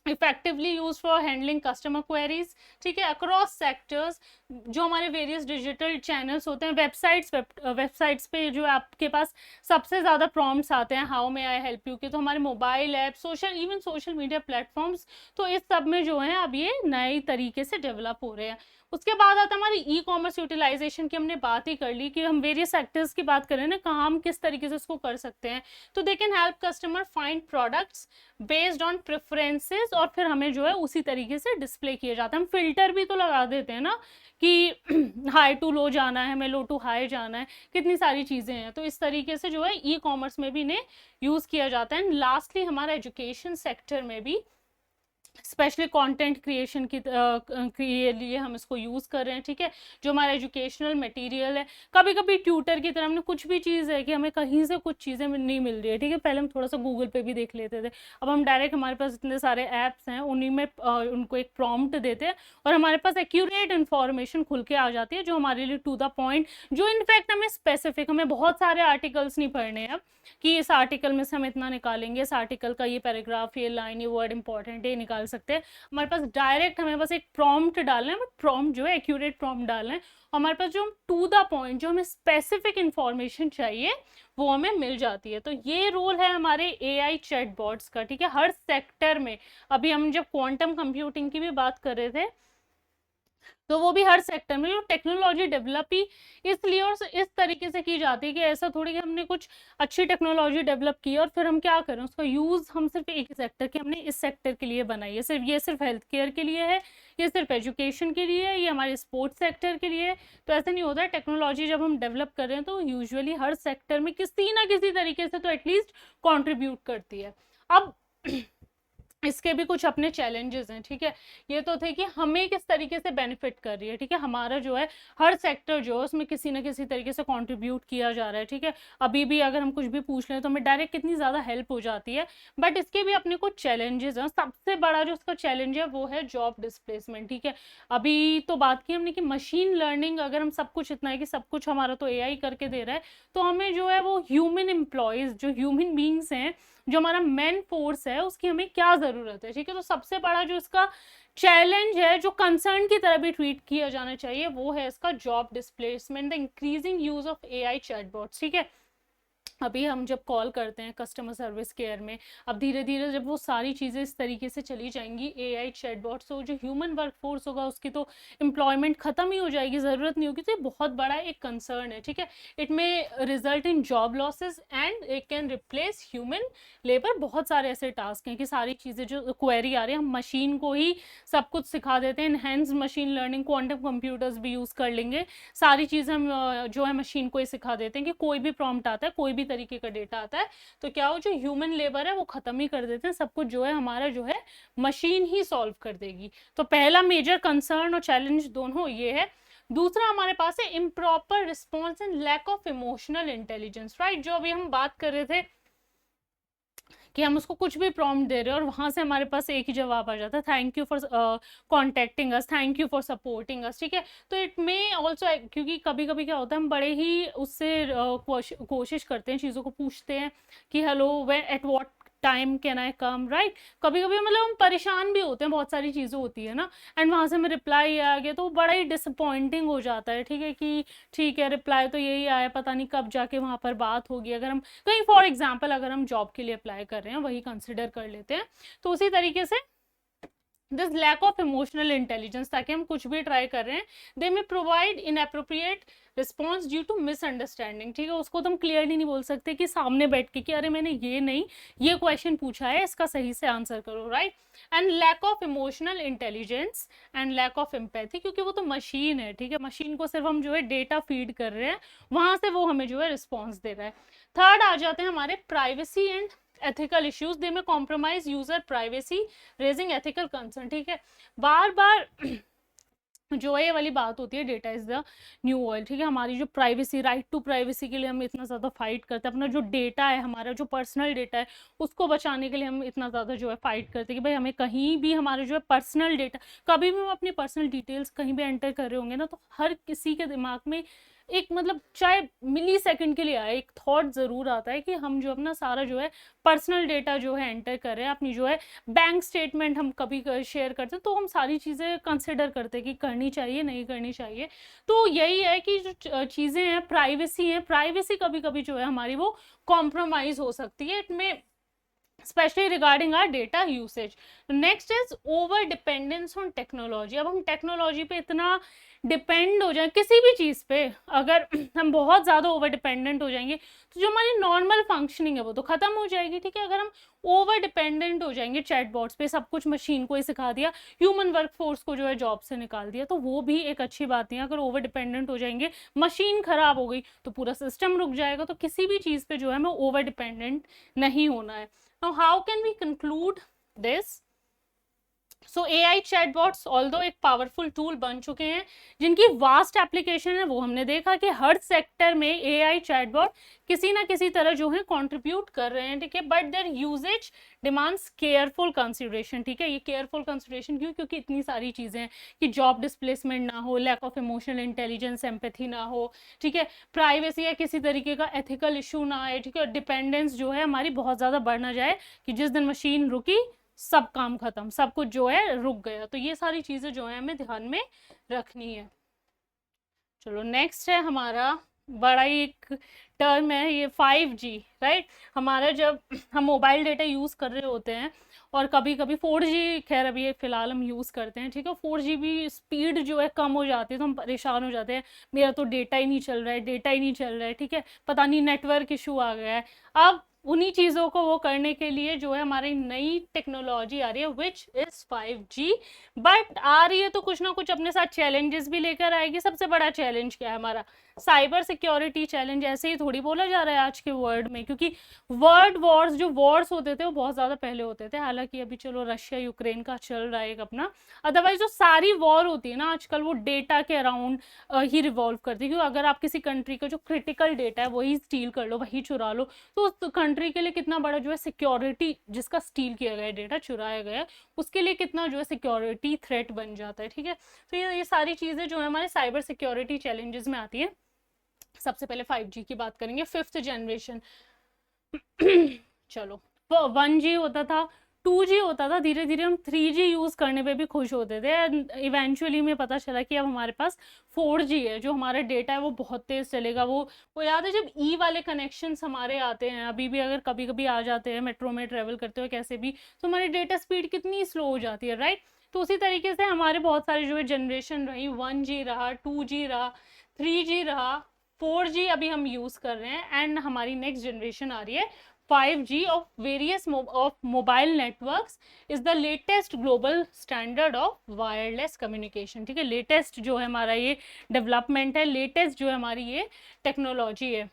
effectively use for handling customer queries, ठीक है, अक्रॉस सेक्टर्स। जो हमारे वेरियस डिजिटल चैनल्स होते हैं, वेबसाइट्स पे जो आपके पास सबसे ज़्यादा प्रॉम्प्ट्स आते हैं how may I help you के, तो हमारे mobile app, social media platforms, तो इस सब में जो है अब ये नए तरीके से डेवलप हो रहे हैं। उसके बाद आता है हमारी ई कॉमर्स यूटिलाइजेशन की, हमने बात ही कर ली कि हम वेरियस सेक्टर्स की बात करें ना, कहाँ हम किस तरीके से इसको कर सकते हैं। तो they can help customer find products based on preferences, और फिर हमें जो है उसी तरीके से डिस्प्ले किया जाता है। हम फिल्टर भी तो लगा देते हैं ना कि हाई टू लो जाना है, हमें लो टू हाई जाना है, कितनी सारी चीज़ें हैं। तो इस तरीके से जो है ई कॉमर्स में भी इन्हें यूज़ किया जाता है। एंड लास्टली हमारा एजुकेशन सेक्टर में भी स्पेशली कंटेंट क्रिएशन के लिए हम इसको यूज़ कर रहे हैं, ठीक है। जो हमारा एजुकेशनल मटेरियल है, कभी कभी ट्यूटर की तरह हमने कुछ भी चीज़ है कि हमें कहीं से कुछ चीज़ें नहीं मिल रही है, ठीक है, पहले हम थोड़ा सा गूगल पे भी देख लेते थे, अब हम डायरेक्ट, हमारे पास इतने सारे ऐप्स हैं, उन्हीं में उनको एक प्रॉम्प्ट देते हैं और हमारे पास एक्यूरेट इन्फॉर्मेशन खुल के आ जाती है, जो हमारे लिए टू द पॉइंट, जो इनफैक्ट हमें स्पेसिफिक, हमें बहुत सारे आर्टिकल्स नहीं पढ़ने हैं अब कि इस आर्टिकल में से हम इतना निकालेंगे, इस आर्टिकल का ये पैराग्राफ, ये लाइन, ये वर्ड इंपॉर्टेंट है, निकाल सकते हैं। हमारे पास डायरेक्ट, हमें बस एक प्रॉम्प्ट डालना है, बट प्रॉम्प्ट जो है एक्यूरेट प्रॉम्प्ट डालना है, हमारे पास जो हम टू द पॉइंट, जो हमें स्पेसिफिक इंफॉर्मेशन चाहिए वो हमें मिल जाती है। तो ये रोल है हमारे एआई चैटबॉट्स का, ठीक है, हर सेक्टर में। अभी हम जब क्वांटम कंप्यूटिंग की भी बात कर रहे थे, तो वो भी हर सेक्टर में जो टेक्नोलॉजी डेवलप ही इसलिए और इस तरीके से की जाती है कि ऐसा थोड़ी कि हमने कुछ अच्छी टेक्नोलॉजी डेवलप की और फिर हम क्या करें, उसका यूज़ हम सिर्फ एक सेक्टर के, हमने इस सेक्टर के लिए बनाई है, सिर्फ ये सिर्फ हेल्थ केयर के लिए है, ये सिर्फ एजुकेशन के लिए है, ये हमारे स्पोर्ट्स सेक्टर के लिए है। तो ऐसा नहीं होता है, टेक्नोलॉजी जब हम डेवलप कर रहे हैं तो यूजुअली हर सेक्टर में किसी ना किसी तरीके से तो एटलीस्ट कॉन्ट्रीब्यूट करती है। अब इसके भी कुछ अपने चैलेंजेस हैं, ठीक है। ये तो थे कि हमें किस तरीके से बेनिफिट कर रही है, ठीक है। हमारा जो है हर सेक्टर जो है उसमें किसी ना किसी तरीके से कंट्रीब्यूट किया जा रहा है, ठीक है। अभी भी अगर हम कुछ भी पूछ लें तो हमें डायरेक्ट कितनी ज़्यादा हेल्प हो जाती है, बट इसके भी अपने कुछ चैलेंजेस हैं। सबसे बड़ा जो उसका चैलेंज है वो है जॉब डिस्प्लेसमेंट, ठीक है। अभी तो बात की हमने कि मशीन लर्निंग, अगर हम सब कुछ इतना है कि सब कुछ हमारा तो एआई करके दे रहा है, तो हमें जो है वो ह्यूमन एम्प्लॉयज़, जो ह्यूमन बींग्स हैं, जो हमारा मैन फोर्स है, उसकी हमें क्या ज़रूरत है, ठीक है। तो सबसे बड़ा जो इसका चैलेंज है, जो कंसर्न की तरह भी ट्रीट किया जाना चाहिए, वो है इसका job displacement, the increasing use of AI chatbots, ठीक है। अभी हम जब कॉल करते हैं कस्टमर सर्विस केयर में, अब धीरे धीरे जब वो सारी चीज़ें इस तरीके से चली जाएंगी एआई चैटबॉट, तो जो ह्यूमन वर्कफोर्स होगा उसकी तो एम्प्लॉयमेंट खत्म ही हो जाएगी, ज़रूरत नहीं होगी। तो ये बहुत बड़ा एक कंसर्न है, ठीक है। इट में result in job losses and it can replace human labour. बहुत सारे ऐसे टास्क हैं कि सारी चीज़ें जो क्वेरी आ रही है, हम मशीन को ही सब कुछ सिखा देते हैं, enhance machine learning, quantum computers भी यूज़ कर लेंगे, सारी चीज़ें हम जो है मशीन को ही सिखा देते हैं कि कोई भी प्रॉम्प्ट आता है, कोई भी तरीके का डेटा आता है, तो क्या हो, जो ह्यूमन लेबर है वो खत्म ही कर देते हैं, सब कुछ जो है हमारा जो है मशीन ही सॉल्व कर देगी। तो पहला मेजर कंसर्न और चैलेंज दोनों ये है। दूसरा हमारे पास है improper response and lack of emotional intelligence, right. जो अभी हम बात कर रहे थे कि हम उसको कुछ भी प्रॉम्प्ट दे रहे हैं और वहां से हमारे पास एक ही जवाब आ जाता है, thank you for contacting us, thank you for supporting us, ठीक है। तो इट में ऑल्सो, क्योंकि कभी कभी क्या होता है, हम बड़े ही उससे कोशिश करते हैं, चीज़ों को पूछते हैं कि hello, way at what time can I come, right. कभी कभी मतलब हम परेशान भी होते हैं, बहुत सारी चीज़ें होती है ना, एंड वहाँ से हमें रिप्लाई आ गया तो वो बड़ा ही डिसअपॉइंटिंग हो जाता है, ठीक है, कि ठीक है रिप्लाई तो यही आया, पता नहीं कब जाके वहाँ पर बात होगी। अगर हम कहीं फॉर एग्जाम्पल अगर हम जॉब के लिए अप्लाई कर रहे हैं, वही कंसिडर कर लेते हैं, तो उसी तरीके से this lack of emotional intelligence, ताकि हम कुछ भी ट्राई कर रहे हैं, they may provide inappropriate response due to misunderstanding, ठीक है। उसको तो हम क्लियरली नहीं बोल सकते कि सामने बैठ के कि अरे मैंने ये नहीं, ये क्वेश्चन पूछा है, इसका सही से आंसर करो, right. And lack of emotional intelligence and lack of empathy, क्योंकि वो तो मशीन है, ठीक है। मशीन को सिर्फ हम जो है डेटा फीड कर रहे हैं, वहां से वो हमें जो है रिस्पॉन्स दे रहा है। थर्ड आ जाते हैं हमारे प्राइवेसी एंड एथिकल इश्यूज, दे में compromise user privacy, raising ethical concern, ठीक है। बार बार जो ये वाली बात होती है, data is the new oil, ठीक है। हमारी जो प्राइवेसी, राइट टू प्राइवेसी के लिए हम इतना ज़्यादा फाइट करते हैं, अपना जो डेटा है, हमारा जो पर्सनल डेटा है, उसको बचाने के लिए हम इतना ज़्यादा जो है फाइट करते हैं कि भाई हमें कहीं भी हमारे जो है पर्सनल डेटा, कभी भी हम अपनी पर्सनल डिटेल्स कहीं भी एंटर कर रहे होंगे ना, तो हर किसी के दिमाग में एक मतलब चाहे मिली सेकेंड के लिए आए, एक थॉट ज़रूर आता है कि हम जो अपना सारा जो है पर्सनल डेटा जो है एंटर कर रहे हैं, अपनी जो है बैंक स्टेटमेंट हम कभी शेयर करते हैं, तो हम सारी चीज़ें कंसिडर करते हैं कि करनी चाहिए नहीं करनी चाहिए। तो यही है कि जो चीज़ें हैं, प्राइवेसी है, प्राइवेसी कभी कभी जो है हमारी वो कॉम्प्रोमाइज़ हो सकती है, it especially regarding our data usage. Next is over dependence on technology. अब हम टेक्नोलॉजी पे इतना डिपेंड हो जाए किसी भी चीज़ पे, अगर हम बहुत ज़्यादा ओवर डिपेंडेंट हो जाएंगे तो जो हमारी नॉर्मल फंक्शनिंग है वो तो ख़त्म हो जाएगी, ठीक है। अगर हम ओवर डिपेंडेंट हो जाएंगे चैटबॉट्स पे, सब कुछ मशीन को ही सिखा दिया, ह्यूमन वर्कफोर्स को जो है जॉब से निकाल दिया, तो वो भी एक अच्छी बात नहीं है। अगर ओवर डिपेंडेंट हो जाएंगे, मशीन ख़राब हो गई तो पूरा सिस्टम रुक जाएगा। तो किसी भी चीज़ पे जो है हमें ओवर डिपेंडेंट नहीं होना है। Now, how can we conclude this? So AI chatbots although एक पावरफुल टूल बन चुके हैं, जिनकी वास्ट एप्लीकेशन है, वो हमने देखा कि हर सेक्टर में AI चैटबॉट किसी ना किसी तरह जो है कंट्रीब्यूट कर रहे हैं, ठीक है। But their uses demands careful consideration, ठीक है। ये केयरफुल कंसिडरेशन क्यों? क्योंकि इतनी सारी चीज़ें हैं कि जॉब डिस्प्लेसमेंट ना हो, lack of emotional intelligence, empathy ना हो, ठीक है, प्राइवेसी या किसी तरीके का एथिकल इशू ना आए, ठीक है, डिपेंडेंस जो है हमारी बहुत ज़्यादा बढ़ ना जाए कि जिस दिन मशीन रुकी सब काम खत्म, सब कुछ जो है रुक गया। तो ये सारी चीज़ें जो है हमें ध्यान में रखनी है। चलो नेक्स्ट है हमारा बड़ा ही एक टर्म है ये 5G, राइट। हमारा जब हम मोबाइल डेटा यूज़ कर रहे होते हैं और कभी कभी 4G, खैर अभी ये फिलहाल हम यूज़ करते हैं, ठीक है, 4G भी स्पीड जो है कम हो जाती है तो हम परेशान हो जाते हैं, मेरा तो डेटा ही नहीं चल रहा है, डेटा ही नहीं चल रहा है, ठीक है, पता नहीं नेटवर्क इशू आ गया है। अब उन्हीं चीज़ों को वो करने के लिए जो है हमारी नई टेक्नोलॉजी आ रही है विच इज़ 5G। बट आ रही है तो कुछ ना कुछ अपने साथ चैलेंजेस भी लेकर आएगी। सबसे बड़ा चैलेंज क्या है हमारा? Cyber security challenge. ऐसे ही थोड़ी बोला जा रहा है आज के वर्ल्ड में, क्योंकि वर्ल्ड वॉर्स जो वॉर्स होते थे वो बहुत ज़्यादा पहले होते थे। हालांकि अभी चलो रशिया यूक्रेन का चल रहा है एक अपना, अदरवाइज जो सारी वॉर होती है ना आजकल वो डेटा के अराउंड ही रिवॉल्व करती है। क्योंकि अगर आप किसी कंट्री का जो क्रिटिकल डेटा है वही स्टील कर लो, वही चुरा लो, तो उस कंट्री के लिए कितना बड़ा जो है सिक्योरिटी, जिसका स्टील किया गया डेटा, चुराया गया, उसके लिए कितना जो है सिक्योरिटी थ्रेट बन जाता है। ठीक है, तो ये सारी चीज़ें जो है हमारे साइबर सिक्योरिटी चैलेंजेस में आती है। सबसे पहले 5G की बात करेंगे, 5th जनरेशन। चलो, 1G होता था, 2G होता था, धीरे धीरे हम 3G यूज़ करने पे भी खुश होते थे। इवेंचुअली में पता चला कि अब हमारे पास 4G है, जो हमारा डेटा है वो बहुत तेज़ चलेगा। वो याद है जब वाले कनेक्शंस हमारे आते हैं, अभी भी अगर कभी कभी आ जाते हैं मेट्रो में ट्रेवल करते हुए कैसे भी, तो हमारी डेटा स्पीड कितनी स्लो हो जाती है, राइट। तो उसी तरीके से हमारे बहुत सारे जो है जनरेशन रही, 1G रहा, 2G रहा, 3G रहा, 4G अभी हम यूज़ कर रहे हैं, एंड हमारी नेक्स्ट जनरेशन आ रही है 5G of various of mobile networks is the latest global standard of wireless communication। ठीक है, लेटेस्ट जो है हमारा ये डेवलपमेंट है, लेटेस्ट जो है हमारी ये टेक्नोलॉजी है।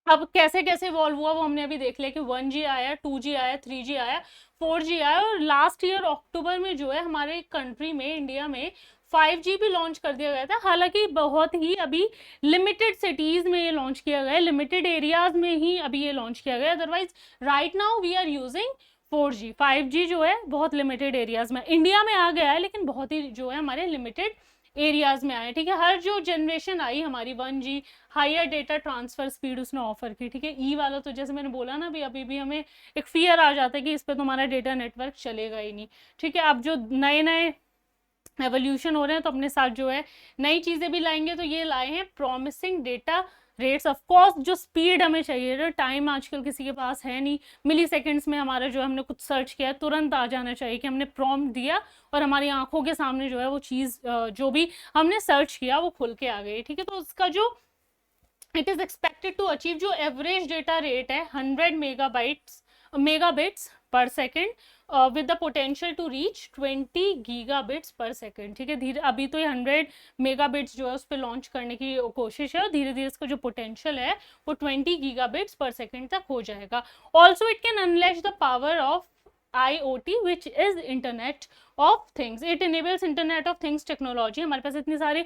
अब कैसे कैसे इवॉल्व हुआ वो हमने अभी देख लिया कि 1G आया, 2G आया, 3G आया, 4G आया, और लास्ट ईयर अक्टूबर में जो है हमारे कंट्री में, इंडिया में 5G भी लॉन्च कर दिया गया था। हालांकि बहुत ही अभी लिमिटेड सिटीज़ में ये लॉन्च किया गया है, लिमिटेड एरियाज में ही अभी ये लॉन्च किया गया है। Otherwise right now we are using 4G। 5G जो है बहुत लिमिटेड एरियाज में इंडिया में आ गया है, लेकिन बहुत ही जो है हमारे लिमिटेड एरियाज में आए। ठीक है, हर जो जनरेशन आई हमारी 1G higher data transfer speed उसने ऑफर की। ठीक है, ई वाला तो जैसे मैंने बोला ना, अभी भी हमें एक फियर आ जाता है कि इस पर तो हमारा डेटा नेटवर्क चलेगा ही नहीं। ठीक है, अब जो नए नए एवोल्यूशन हो रहे हैं तो अपने साथ जो है नई चीज़ें भी लाएंगे। तो ये लाए हैं promising data rates. Of course जो स्पीड हमें चाहिए, टाइम आजकल किसी के पास है नहीं, मिली सेकेंड्स में हमारा जो है हमने कुछ सर्च किया तुरंत आ जाना चाहिए कि हमने प्रॉम्प्ट दिया और हमारी आंखों के सामने जो है वो चीज़ जो भी हमने सर्च किया वो खुल के आ गई। ठीक है, तो उसका जो it is expected to achieve जो एवरेज डेटा रेट है 100 megabits per second with the potential to reach 20 gigabits per second. ठीक है, धीरे अभी तो ये 100 मेगाबिट्स जो है उस पर लॉन्च करने की कोशिश है, और धीरे धीरे इसका जो पोटेंशियल है वो 20 गीगाबिट्स पर सेकेंड तक हो जाएगा। Also it can unleash the power of IoT which is Internet of Things। It enables Internet of Things technology. हमारे पास इतनी सारे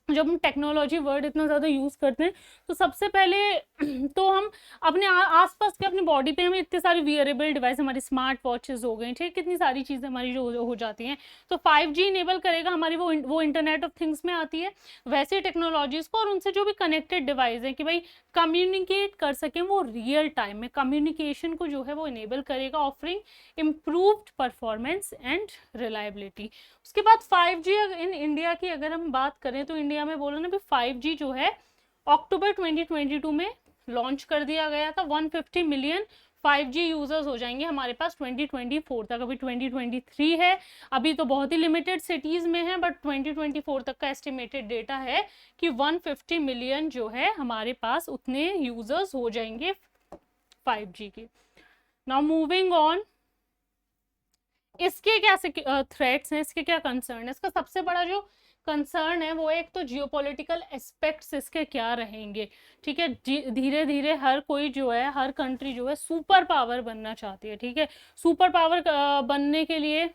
जब हम टेक्नोलॉजी वर्ड इतना ज़्यादा यूज़ करते हैं तो सबसे पहले तो हम अपने आसपास के अपनी बॉडी पे हमें इतने सारे वियरेबल डिवाइस, हमारी स्मार्ट वॉचेस हो गई, ठीक, कितनी सारी चीज़ें हमारी जो हो जाती हैं। तो 5G इनेबल करेगा हमारी वो इंटरनेट ऑफ थिंग्स में आती है वैसे टेक्नोलॉजीज़ को, और उनसे जो भी कनेक्टेड डिवाइस है कि भाई कम्युनिकेट कर सकें वो रियल टाइम में, कम्युनिकेशन को जो है वो इनेबल करेगा, offering improved performance and reliability. उसके बाद 5G इन इंडिया की अगर हम बात करें तो इंडिया में बोलो ना भी 5G जो है अक्टूबर 2022 में लॉन्च कर दिया गया था। 150 मिलियन 5G यूजर्स हो जाएंगे हमारे पास 2024 तक। अभी 2023 है, अभी तो बहुत ही लिमिटेड सिटीज में है, बट 2024 तक का एस्टिमेटेड डेटा है कि 150 मिलियन जो है हमारे पास उतने यूजर्स हो जाएंगे 5G के। नाउ मूविंग ऑन, इसके क्या थ्रेट्स हैं, इसके क्या कंसर्न है? इसका सबसे बड़ा जो कंसर्न है वो एक तो जियोपॉलिटिकल एस्पेक्ट्स इसके क्या रहेंगे। ठीक है, धीरे धीरे हर कोई जो है, हर कंट्री जो है सुपर पावर बनना चाहती है। ठीक है, सुपर पावर बनने के लिए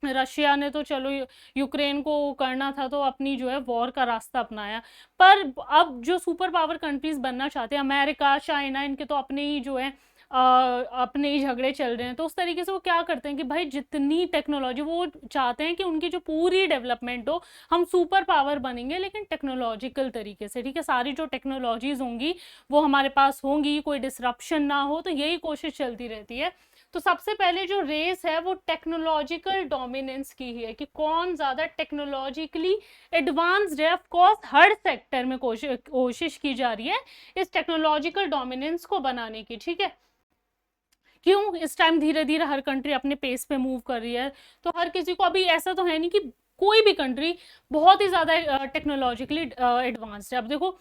रशिया ने तो चलो यूक्रेन को करना था तो अपनी जो है वॉर का रास्ता अपनाया, पर अब जो सुपर पावर कंट्रीज बनना चाहते हैं, अमेरिका, चाइना, इनके तो अपने ही जो है अपने ही झगड़े चल रहे हैं। तो उस तरीके से वो क्या करते हैं कि भाई जितनी टेक्नोलॉजी, वो चाहते हैं कि उनकी जो पूरी डेवलपमेंट हो, हम सुपर पावर बनेंगे लेकिन टेक्नोलॉजिकल तरीके से। ठीक है, सारी जो टेक्नोलॉजीज होंगी वो हमारे पास होंगी, कोई डिसरप्शन ना हो, तो यही कोशिश चलती रहती है। तो सबसे पहले जो रेस है वो टेक्नोलॉजिकल डोमिनेंस की ही है कि कौन ज़्यादा टेक्नोलॉजिकली एडवांस्ड है। ऑफ कोर्स हर सेक्टर में कोशिश की जा रही है इस टेक्नोलॉजिकल डोमिनेंस को बनाने की। ठीक है, क्यों? इस टाइम धीरे धीरे हर कंट्री अपने पेस पे मूव कर रही है, तो हर किसी को, अभी ऐसा तो है नहीं कि कोई भी कंट्री बहुत ही ज़्यादा टेक्नोलॉजिकली एडवांस्ड है। अब देखो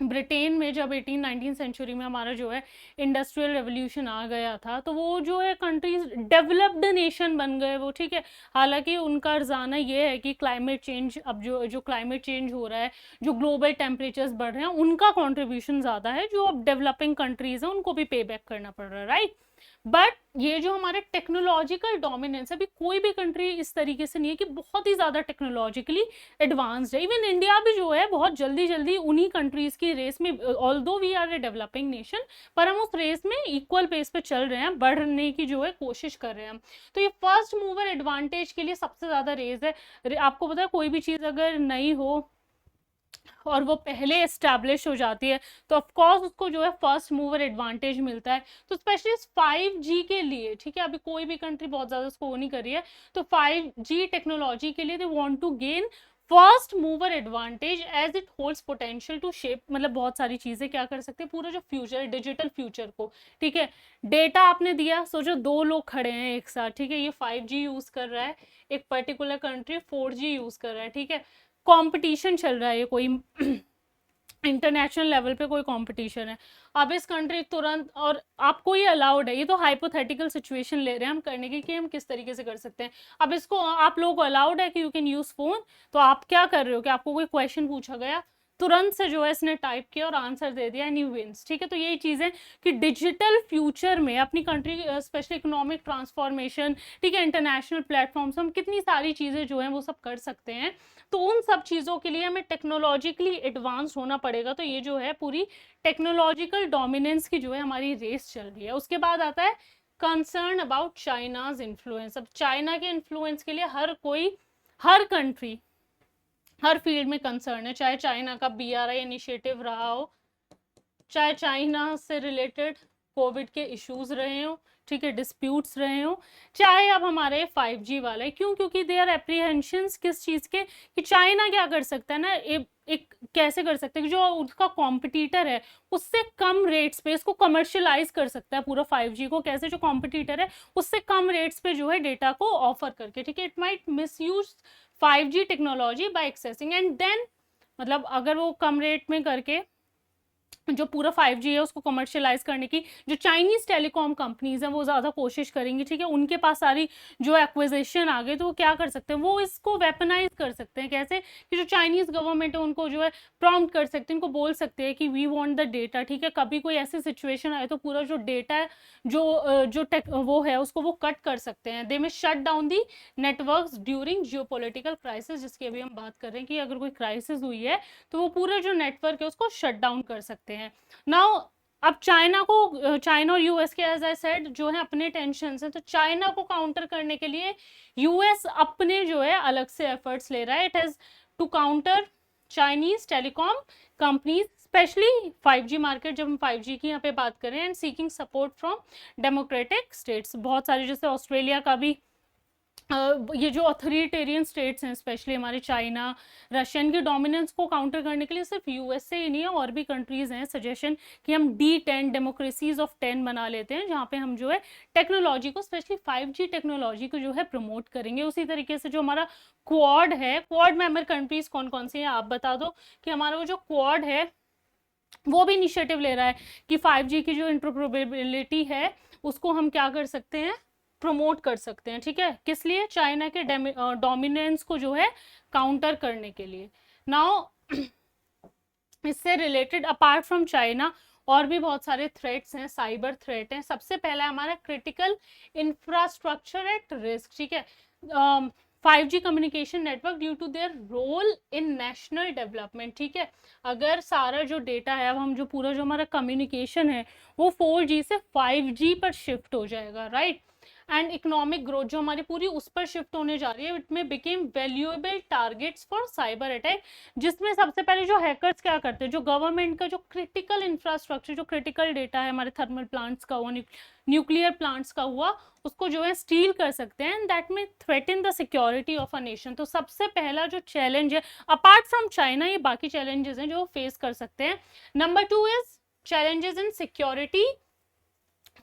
ब्रिटेन में जब 18-19 सेंचुरी में हमारा जो है इंडस्ट्रियल रेवोल्यूशन आ गया था, तो वो जो है कंट्रीज डेवलप्ड नेशन बन गए वो, ठीक है। हालांकि उनका रुझाना ये है कि क्लाइमेट चेंज, अब जो क्लाइमेट चेंज हो रहा है, जो ग्लोबल टेम्परेचर्स बढ़ रहे हैं, उनका कंट्रीब्यूशन ज़्यादा है, जो अब डेवलपिंग कंट्रीज हैं उनको भी पे बैक करना पड़ रहा है, राइट। बट ये जो हमारे टेक्नोलॉजिकल डोमिनेंस, अभी कोई भी कंट्री इस तरीके से नहीं है कि बहुत ही ज़्यादा टेक्नोलॉजिकली एडवांस्ड है। इवन इंडिया भी जो है बहुत जल्दी जल्दी उन्हीं कंट्रीज की रेस में, although we are a developing nation, पर हम उस रेस में इक्वल पेस पे चल रहे हैं, बढ़ने की जो है कोशिश कर रहे हैं हम। तो ये फर्स्ट मूवर एडवांटेज के लिए सबसे ज़्यादा रेस है। आपको पता है कोई भी चीज़ अगर नई हो और वो पहले एस्टैब्लिश हो जाती है, तो ऑफ कोर्स उसको जो है फर्स्ट मूवर एडवांटेज मिलता है। तो स्पेशली 5G के लिए, ठीक है, अभी कोई भी कंट्री बहुत ज़्यादा उसको नहीं कर रही है, तो 5G टेक्नोलॉजी के लिए they want to gain first mover advantage as it holds potential to shape, मतलब बहुत सारी चीज़ें क्या कर सकते हैं, पूरा जो फ्यूचर है, डिजिटल फ्यूचर को, ठीक है। डेटा आपने दिया, सोचो दो लोग खड़े हैं एक साथ, ठीक है, ये 5G यूज़ कर रहा है, एक पर्टिकुलर कंट्री 4G यूज़ कर रहा है, ठीक है, कंपटीशन चल रहा है, ये कोई इंटरनेशनल लेवल पे कोई कंपटीशन है। अब इस कंट्री तुरंत, और आपको ये अलाउड है, ये तो हाइपोथेटिकल सिचुएशन ले रहे हैं हम करने की कि हम किस तरीके से कर सकते हैं। अब इसको आप लोगों को अलाउड है कि यू कैन यूज फोन, तो आप क्या कर रहे हो कि आपको कोई क्वेश्चन पूछा गया, तुरंत से जो है इसने टाइप किया और आंसर दे दिया एंड यू विंस, ठीक है। तो यही चीज़ें कि डिजिटल फ्यूचर में अपनी कंट्री, स्पेशली इकोनॉमिक ट्रांसफॉर्मेशन, ठीक है, इंटरनेशनल प्लेटफॉर्म्स, हम कितनी सारी चीज़ें जो हैं वो सब कर सकते हैं। तो उन सब चीज़ों के लिए हमें टेक्नोलॉजिकली एडवांस होना पड़ेगा। तो ये जो है पूरी टेक्नोलॉजिकल डोमिनेंस की जो है हमारी रेस चल रही है। उसके बाद आता है कंसर्न अबाउट चाइनाज इन्फ्लुएंस। अब चाइना के इन्फ्लुएंस के लिए हर कोई, हर कंट्री, हर फील्ड में कंसर्न है, चाहे चाइना का BRI इनिशिएटिव रहा हो, चाहे चाइना से रिलेटेड कोविड के इश्यूज रहे हो, ठीक है, डिस्प्यूट्स रहे हो, चाहे अब हमारे 5G वाले, क्यों, क्योंकि दे आर एप्रीहेंशंस किस चीज़ के, कि चाइना क्या कर सकता है ना, एक कैसे कर सकते हैं कि जो उसका कॉम्पिटिटर है उससे कम रेट्स पे इसको कमर्शियलाइज कर सकता है पूरा 5G को, कैसे, जो कॉम्पिटिटर है उससे कम रेट्स पे जो है डेटा को ऑफर करके, ठीक है। It might misuse 5G technology by accessing and then, मतलब अगर वो कम रेट में करके जो पूरा 5G है उसको कमर्शियलाइज करने की जो चाइनीज टेलीकॉम कंपनीज हैं वो ज़्यादा कोशिश करेंगी, ठीक है। उनके पास सारी जो एक्विजिशन आ गई, तो वो क्या कर सकते हैं, वो इसको वेपनाइज कर सकते हैं, कैसे, कि जो चाइनीज गवर्नमेंट है उनको जो है प्रॉम्प्ट कर सकते हैं, उनको बोल सकते हैं कि वी वांट द डेटा, ठीक है। कभी कोई ऐसी सिचुएशन आए तो पूरा जो डेटा है, जो टेक वो है उसको वो कट कर सकते हैं। दे में shut down the networks during geopolitical crisis, जिसकी अभी हम बात कर रहे हैं कि अगर कोई क्राइसिस हुई है तो वो पूरा जो नेटवर्क है उसको शट डाउन कर सकते हैं। नाउ अब चाइना और यूएस के, एज आई सेड, जो है अपने टेंशन है, तो चाइना को काउंटर करने के लिए यूएस अपने जो है अलग से एफर्ट्स ले रहा है। It has to counter Chinese telecom companies, specially 5G market, जब हम 5G की यहाँ पे बात करें, and seeking support from democratic states, बहुत सारे, जैसे ऑस्ट्रेलिया का भी, ये जो अथॉरिटेरियन स्टेट्स हैं, स्पेशली हमारे चाइना, रशियन के डोमिनेंस को काउंटर करने के लिए सिर्फ यूएसए ही नहीं है, और भी कंट्रीज हैं। सजेशन कि हम D10 डेमोक्रेसीज ऑफ 10 बना लेते हैं, जहाँ पे हम जो है टेक्नोलॉजी को, स्पेशली 5G टेक्नोलॉजी को जो है प्रमोट करेंगे। उसी तरीके से जो हमारा क्वाड है, क्वाड मेंबर कंट्रीज कौन कौन सी हैं आप बता दो, कि हमारा वो जो क्वाड है वो भी इनिशिएटिव ले रहा है कि 5G की जो इंटरऑपरेबिलिटी है उसको हम क्या कर सकते हैं, प्रमोट कर सकते हैं, ठीक है। किस लिए, चाइना के डोमिनेंस को जो है काउंटर करने के लिए। नाउ इससे रिलेटेड अपार्ट फ्रॉम चाइना और भी बहुत सारे थ्रेट्स हैं, साइबर थ्रेट हैं। सबसे पहला हमारा क्रिटिकल इंफ्रास्ट्रक्चर एट रिस्क, ठीक है। 5G communication network due to their role in national development, ठीक है। अगर सारा जो डेटा है, अब हम जो पूरा जो हमारा कम्युनिकेशन है वो 4G से 5G पर शिफ्ट हो जाएगा, राइट। एंड इकोनॉमिक ग्रोथ जो हमारी पूरी उस पर शिफ्ट होने जा रही है, इट में became valuable targets for cyber attack, जिसमें सबसे पहले जो हैकर्स क्या करते हैं, जो गवर्नमेंट का जो क्रिटिकल इंफ्रास्ट्रक्चर, जो क्रिटिकल डेटा है हमारे थर्मल प्लांट्स का हुआ, न्यूक्लियर प्लांट्स का हुआ, उसको जो है स्टील कर सकते हैं, एंड दैट में threaten the security of a nation. तो सबसे पहला जो चैलेंज है, अपार्ट फ्रॉम चाइना, ये बाकी चैलेंजेस हैं जो फेस कर सकते हैं। Number 2 is challenges in security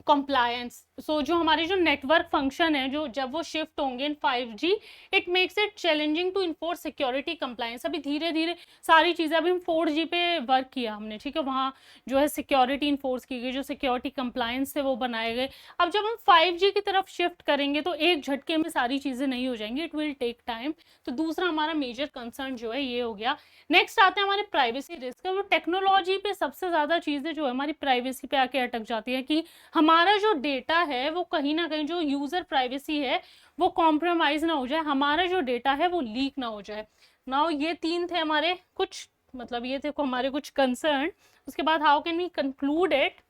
compliance. सो जो हमारे जो नेटवर्क फंक्शन है, जो जब वो शिफ्ट होंगे in 5G, it makes it challenging to enforce security compliance. अभी धीरे धीरे सारी चीज़ें, अभी हम 4G पे वर्क किया हमने, ठीक है, वहाँ जो है सिक्योरिटी इन्फोर्स की गई, जो सिक्योरिटी कंप्लायंस थे वो बनाए गए. अब जब हम 5G की तरफ शिफ्ट करेंगे तो एक झटके में सारी चीज़ें नहीं हो जाएंगी, इट विल टेक टाइम. तो दूसरा हमारा मेजर कंसर्न जो है ये हो गया. नेक्स्ट आते हैं हमारे प्राइवेसी रिस्क. वो टेक्नोलॉजी पे सबसे ज़्यादा चीज़ें जो है हमारी प्राइवेसी पे आके अटक जाती है कि हमारा जो डेटा है वो कहीं ना कहीं, जो यूज़र प्राइवेसी है वो कॉम्प्रोमाइज़ ना हो जाए, हमारा जो डेटा है वो लीक ना हो जाए. नाउ ये तीन थे हमारे कुछ, मतलब ये थे हमारे कुछ कंसर्न. उसके बाद how can we conclude it.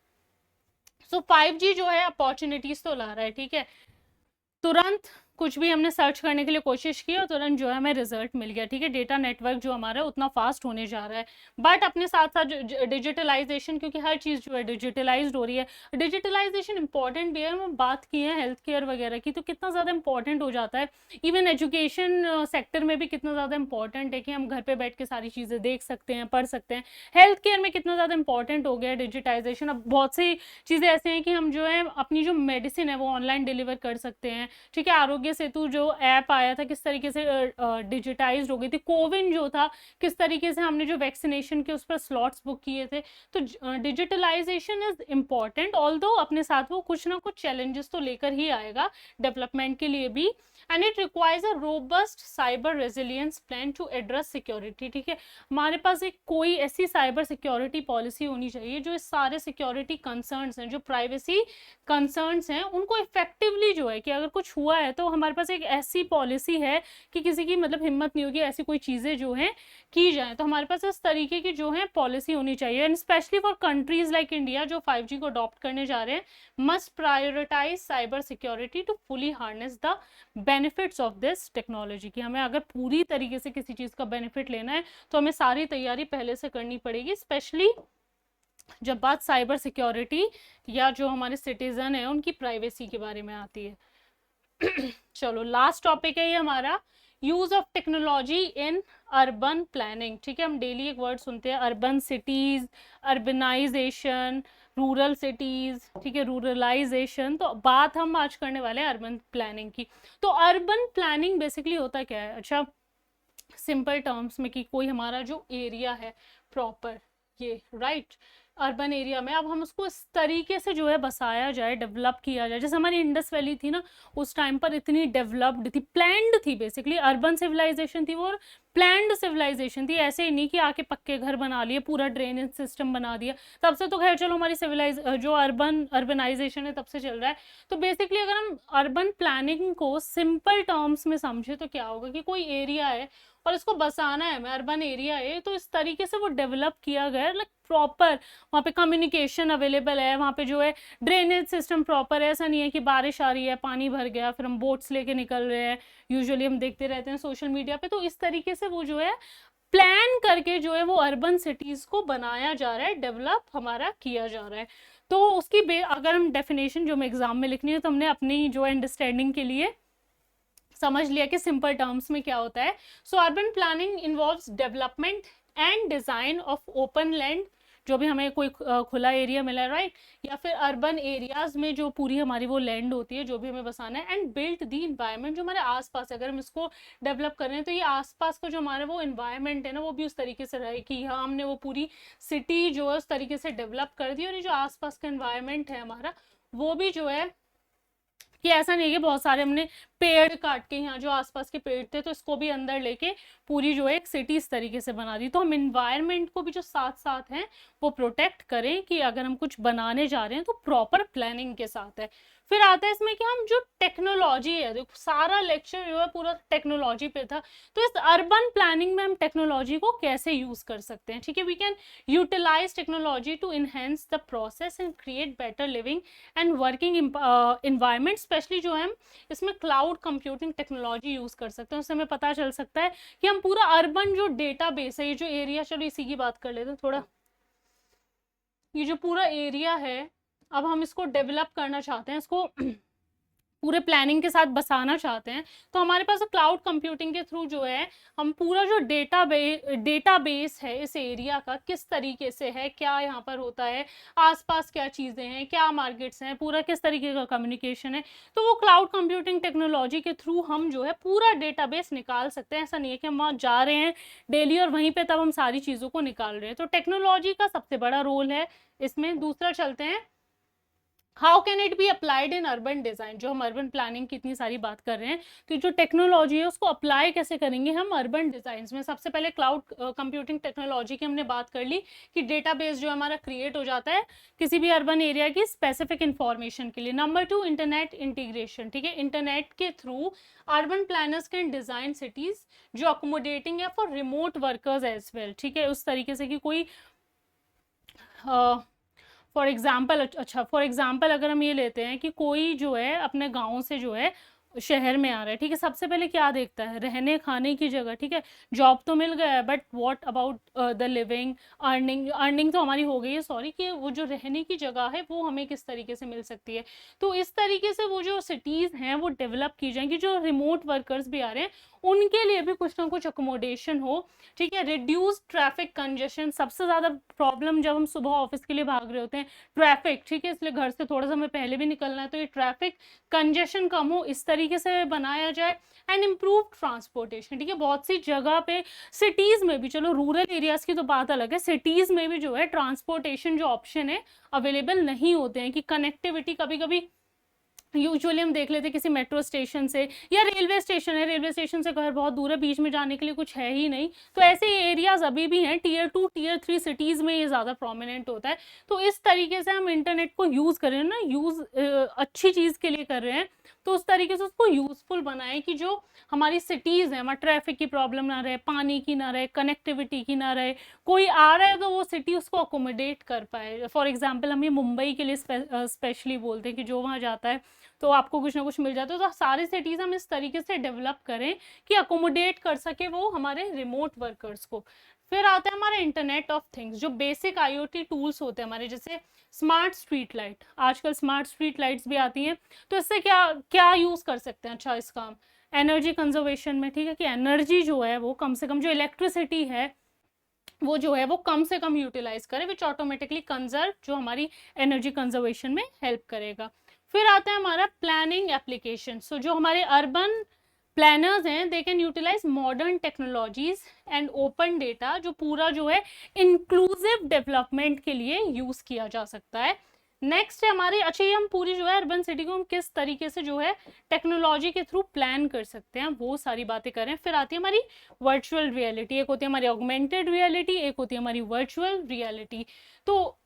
So 5G जो है अपॉर्चुनिटीज तो ला रहा है, ठीक है, तुरंत कुछ भी हमने सर्च करने के लिए कोशिश की और तुरंत जो है हमें रिजल्ट मिल गया, ठीक है. डेटा नेटवर्क जो हमारा है उतना फास्ट होने जा रहा है, बट अपने साथ साथ डिजिटलाइजेशन, क्योंकि हर चीज़ जो है डिजिटलाइज्ड हो रही है. डिजिटलाइजेशन इंपॉर्टेंट भी है, हम बात की है हेल्थ केयर वगैरह की, तो कितना ज़्यादा इंपॉर्टेंट हो जाता है. इवन एजुकेशन सेक्टर में भी कितना ज़्यादा इंपॉर्टेंट है कि हम घर पर बैठ के सारी चीज़ें देख सकते हैं, पढ़ सकते हैं. हेल्थ केयर में कितना ज़्यादा इंपॉर्टेंट हो गया है डिजिटाइजेशन. अब बहुत सी चीज़ें ऐसे हैं कि हम जो है अपनी जो मेडिसिन है वो ऑनलाइन डिलीवर कर सकते हैं, ठीक है. आरोग्य सेतु जो ऐप आया था किस तरीके से डिजिटाइज्ड हो गई थी. कोविन जो था किस तरीके से हमने जो वैक्सीनेशन के उस पर स्लॉट्स बुक किए थे. तो डिजिटलाइजेशन इज इम्पॉर्टेंट, ऑल्दो अपने साथ वो कुछ ना कुछ चैलेंजेस तो लेकर ही आएगा डेवलपमेंट के लिए भी. And it requires a robust cyber resilience plan to address security, ठीक है. हमारे पास एक कोई ऐसी साइबर सिक्योरिटी पॉलिसी होनी चाहिए जो इस सारे सिक्योरिटी कंसर्न्स हैं, जो प्राइवेसी कंसर्न्स हैं, उनको इफेक्टिवली जो है कि अगर कुछ हुआ है तो हमारे पास एक ऐसी पॉलिसी है कि किसी की मतलब हिम्मत नहीं होगी ऐसी कोई चीज़ें जो हैं की जाए. तो हमारे पास इस तरीके की जो है पॉलिसी होनी चाहिए. And specially for countries like India जो 5G को अडॉप्ट करने जा रहे हैं, must prioritise cyber security to fully harness the benefits of this technology. कि हमें अगर पूरी तरीके से किसी चीज़ का बेनिफिट लेना है तो हमें सारी तैयारी पहले से करनी पड़ेगी, स्पेशली जब बात साइबर सिक्योरिटी या जो हमारे सिटीजन है उनकी प्राइवेसी के बारे में आती है. चलो लास्ट टॉपिक है ये हमारा, use of technology in urban planning, ठीक है. हम डेली एक वर्ड सुनते हैं, urban cities, urbanisation, rural cities, ठीक है, रूरलाइजेशन. तो बात हम आज करने वाले हैं अर्बन प्लानिंग की. तो अर्बन प्लानिंग बेसिकली होता क्या है. अच्छा, सिंपल टर्म्स में कि कोई हमारा जो एरिया है प्रॉपर, ये राइट अर्बन एरिया में, अब हम उसको इस तरीके से जो है बसाया जाए, डेवलप किया जाए. जैसे हमारी इंडस वैली थी ना, उस टाइम पर इतनी डेवलप्ड थी, प्लान्ड थी, बेसिकली अर्बन सिविलाइजेशन थी वो, और प्लान्ड सिविलाइजेशन थी. ऐसे ही नहीं कि आके पक्के घर बना लिए, पूरा ड्रेनेज सिस्टम बना दिया. तब से तो खैर चलो हमारी जो अर्बनाइजेशन है तब से चल रहा है. तो बेसिकली अगर हम अर्बन प्लानिंग को सिंपल टर्म्स में समझे तो क्या होगा कि कोई एरिया है और इसको बसाना है, मैं अर्बन एरिया है, तो इस तरीके से वो डेवलप किया गया, लाइक प्रॉपर वहाँ पे कम्युनिकेशन अवेलेबल है, वहाँ पे जो है ड्रेनेज सिस्टम प्रॉपर है. ऐसा नहीं है कि बारिश आ रही है, पानी भर गया, फिर हम बोट्स लेके निकल रहे हैं, यूजुअली हम देखते रहते हैं सोशल मीडिया पे. तो इस तरीके से वो जो है प्लान करके जो है वो अर्बन सिटीज को बनाया जा रहा है, डेवलप हमारा किया जा रहा है. तो उसकी अगर हम डेफिनेशन जो हमें एग्जाम में लिखनी है तो हमने अपनी जो अंडरस्टैंडिंग के लिए समझ लिया कि सिंपल टर्म्स में क्या होता है. सो urban planning involves development and design of open land, जो भी हमें कोई खुला एरिया मिला है, राइट, या फिर अर्बन एरियाज में जो पूरी हमारी वो लैंड होती है जो भी हमें बसाना है. एंड बिल्ट दी इन्वायरमेंट, जो हमारे आसपास है, अगर हम इसको डेवलप कर रहे हैं तो ये आसपास का जो हमारा वो इन्वायरमेंट है ना वो भी उस तरीके से रहे कि हाँ हमने वो पूरी सिटी जो है उस तरीके से डेवलप कर दी, और ये जो आसपास का इन्वायरमेंट है हमारा वो भी जो है कि ऐसा नहीं है कि बहुत सारे हमने पेड़ काट के यहाँ जो आसपास के पेड़ थे तो इसको भी अंदर लेके पूरी जो है एक सिटी इस तरीके से बना दी. तो हम इन्वायरमेंट को भी जो साथ साथ हैं वो प्रोटेक्ट करें कि अगर हम कुछ बनाने जा रहे हैं तो प्रॉपर प्लानिंग के साथ है. फिर आता है इसमें कि हम जो टेक्नोलॉजी है, देखो सारा लेक्चर जो है पूरा टेक्नोलॉजी पे था, तो इस अर्बन प्लानिंग में हम टेक्नोलॉजी को कैसे यूज कर सकते हैं, ठीक है. We can utilise technology to enhance the process and create better living and working environment. Specially जो है इसमें क्लाउड कंप्यूटिंग टेक्नोलॉजी यूज कर सकते हैं. उससे हमें पता चल सकता है कि हम पूरा अर्बन जो डेटा बेस है, ये जो एरिया, चलो इसी की बात कर लेते हैं थोड़ा, ये जो पूरा एरिया है अब हम इसको डेवलप करना चाहते हैं, इसको पूरे प्लानिंग के साथ बसाना चाहते हैं, तो हमारे पास क्लाउड कंप्यूटिंग के थ्रू जो है हम पूरा जो डेटाबेस है इस एरिया का किस तरीके से है, क्या यहाँ पर होता है, आसपास क्या चीज़ें हैं, क्या मार्केट्स हैं, पूरा किस तरीके का कम्युनिकेशन है, तो वो क्लाउड कंप्यूटिंग टेक्नोलॉजी के थ्रू हम जो है पूरा डेटाबेस निकाल सकते हैं। ऐसा नहीं है कि हम वहाँ जा रहे हैं डेली और वहीं पर तब हम सारी चीज़ों को निकाल रहे हैं। तो टेक्नोलॉजी का सबसे बड़ा रोल है इसमें। दूसरा चलते हैं, how can it be applied in urban design. जो हम अर्बन प्लानिंग की इतनी सारी बात कर रहे हैं, तो जो टेक्नोलॉजी है उसको अप्लाई कैसे करेंगे हम अर्बन डिजाइन में। सबसे पहले क्लाउड कंप्यूटिंग टेक्नोलॉजी की हमने बात कर ली कि डेटाबेस जो हमारा क्रिएट हो जाता है किसी भी अर्बन एरिया की स्पेसिफिक इंफॉर्मेशन के लिए। Number 2, internet integration. ठीक है, इंटरनेट के through urban planners can design cities जो अकोमोडेटिंग है for remote workers as well. ठीक है, उस तरीके से कि कोई फॉर एग्जाम्पल अगर हम ये लेते हैं कि कोई जो है अपने गांव से जो है शहर में आ रहा है, ठीक है, सबसे पहले क्या देखता है, रहने खाने की जगह। ठीक है, जॉब तो मिल गया है, but what about the living, earning तो हमारी हो गई है, सॉरी, कि वो जो रहने की जगह है वो हमें किस तरीके से मिल सकती है। तो इस तरीके से वो जो सिटीज़ हैं वो डेवलप की जाएंगी, जो रिमोट वर्कर्स भी आ रहे हैं उनके लिए भी कुछ ना कुछ अकोमोडेशन हो। ठीक है, रिड्यूस ट्रैफिक कंजेशन। सबसे ज़्यादा प्रॉब्लम जब हम सुबह ऑफिस के लिए भाग रहे होते हैं, ट्रैफिक। ठीक है, इसलिए घर से थोड़ा सा हमें पहले भी निकलना है, तो ये ट्रैफिक कंजेशन कम हो इस तरीके से बनाया जाए। And improve transportation. ठीक है, बहुत सी जगह पे सिटीज़ में भी, चलो रूरल एरियाज़ की तो बात अलग है, सिटीज़ में भी जो है ट्रांसपोर्टेशन जो ऑप्शन है अवेलेबल नहीं होते हैं, कि कनेक्टिविटी कभी कभी यूजुअली हम देख लेते हैं किसी मेट्रो स्टेशन से या रेलवे स्टेशन है, रेलवे स्टेशन से घर बहुत दूर है, बीच में जाने के लिए कुछ है ही नहीं, तो ऐसे एरियाज अभी भी हैं। टियर 2 टियर 3 सिटीज़ में ये ज़्यादा प्रोमिनेंट होता है। तो इस तरीके से हम इंटरनेट को यूज़ कर रहे हैं ना, यूज़ अच्छी चीज़ के लिए कर रहे हैं, तो उस तरीके से उसको यूज़फुल बनाएं कि जो हमारी सिटीज़ हैं वहाँ ट्रैफिक की प्रॉब्लम ना रहे, पानी की ना रहे, कनेक्टिविटी की ना रहे, कोई आ रहा है तो वो सिटी उसको अकोमोडेट कर पाए। फॉर एग्जाम्पल हम ये मुंबई के लिए स्पेशली बोलते हैं कि जो वहाँ जाता है तो आपको कुछ ना कुछ मिल जाता है। तो सारी सिटीज़ हम इस तरीके से डेवलप करें कि अकोमोडेट कर सके वो हमारे रिमोट वर्कर्स को। फिर आता है हमारा इंटरनेट ऑफ थिंग्स, जो बेसिक आईओटी टूल्स होते हैं हमारे, जैसे स्मार्ट स्ट्रीट लाइट। आजकल स्मार्ट स्ट्रीट लाइट्स भी आती हैं, तो इससे क्या क्या यूज़ कर सकते हैं। अच्छा, इसका हम एनर्जी कंजर्वेशन में, ठीक है, कि एनर्जी जो है वो कम से कम, जो इलेक्ट्रिसिटी है वो जो है वो कम से कम यूटिलाइज करे, विच ऑटोमेटिकली कंजर्व, जो हमारी एनर्जी कंजर्वेशन में हेल्प करेगा। फिर आता है हमारा प्लानिंग एप्लीकेशन। सो जो हमारे अर्बन प्लानर्स हैं they can utilise modern technologies and open data, जो पूरा जो है इंक्लूसिव डेवलपमेंट के लिए यूज किया जा सकता है। नेक्स्ट है हमारे, अच्छा, ये हम पूरी जो है अर्बन सिटी को हम किस तरीके से जो है टेक्नोलॉजी के थ्रू प्लान कर सकते हैं, वो सारी बातें करें। फिर आती है हमारी वर्चुअल रियलिटी। एक होती है हमारी ऑगमेंटेड रियलिटी, एक होती है हमारी वर्चुअल रियलिटी। तो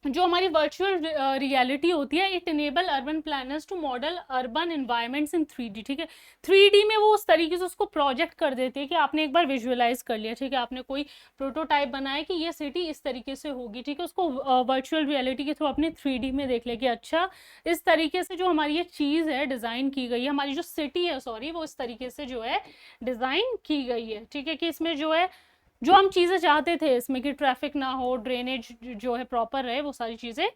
जो हमारी वर्चुअल रियलिटी होती है, it enable urban planners to model urban environments in 3D। ठीक है, 3D में वो उस तरीके से उसको प्रोजेक्ट कर देते हैं कि आपने एक बार विजुअलाइज कर लिया, ठीक है, आपने कोई प्रोटोटाइप बनाया कि ये सिटी इस तरीके से होगी, ठीक है, उसको वर्चुअल रियलिटी के थ्रू अपने 3D में देख लिया कि अच्छा इस तरीके से जो हमारी ये चीज़ है डिज़ाइन की गई है, हमारी जो सिटी है, सॉरी, वो इस तरीके से जो है डिज़ाइन की गई है। ठीक है, कि इसमें जो है जो हम चीज़ें चाहते थे इसमें, कि ट्रैफिक ना हो, ड्रेनेज जो है प्रॉपर रहे, वो सारी चीज़ें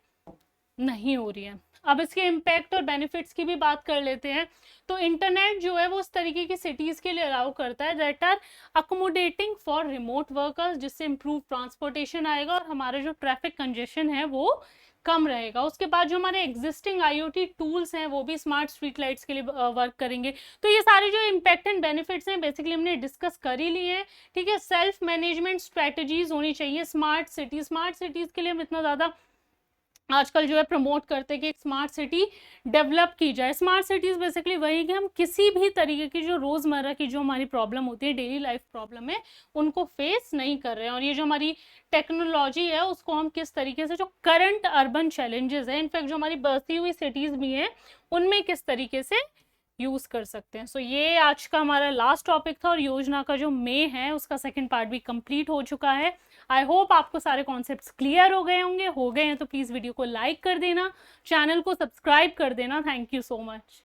नहीं हो रही है। अब इसके इम्पैक्ट और बेनिफिट्स की भी बात कर लेते हैं। तो इंटरनेट जो है वो उस तरीके की सिटीज़ के लिए अलाउ करता है that are accommodating for remote workers, जिससे इम्प्रूव ट्रांसपोर्टेशन आएगा और हमारा जो ट्रैफिक कंजेशन है वो कम रहेगा। उसके बाद जो हमारे एग्जिस्टिंग आईओटी टूल्स हैं वो भी स्मार्ट स्ट्रीट लाइट्स के लिए वर्क करेंगे। तो ये सारे जो इम्पैक्ट एंड बेनिफिट्स हैं बेसिकली हमने डिस्कस कर ही लिए हैं। ठीक है, सेल्फ मैनेजमेंट स्ट्रेटजीज होनी चाहिए स्मार्ट सिटीज़ के लिए। हम इतना ज़्यादा आजकल जो है प्रमोट करते हैं कि एक स्मार्ट सिटी डेवलप की जाए। स्मार्ट सिटीज़ बेसिकली वही कि हम किसी भी तरीके की जो रोज़मर्रा की जो हमारी प्रॉब्लम होती है, डेली लाइफ प्रॉब्लम है, उनको फेस नहीं कर रहे हैं। और ये जो हमारी टेक्नोलॉजी है उसको हम किस तरीके से, जो करंट अर्बन चैलेंजेस है, इनफैक्ट जो हमारी बढ़ती हुई सिटीज़ भी हैं, उनमें किस तरीके से यूज़ कर सकते हैं। सो ये आज का हमारा लास्ट टॉपिक था और योजना का जो मे है उसका सेकंड पार्ट भी कंप्लीट हो चुका है। आई होप आपको सारे कॉन्सेप्ट्स क्लियर हो गए होंगे। हो गए हैं तो प्लीज़ वीडियो को लाइक कर देना, चैनल को सब्सक्राइब कर देना। Thank you so much.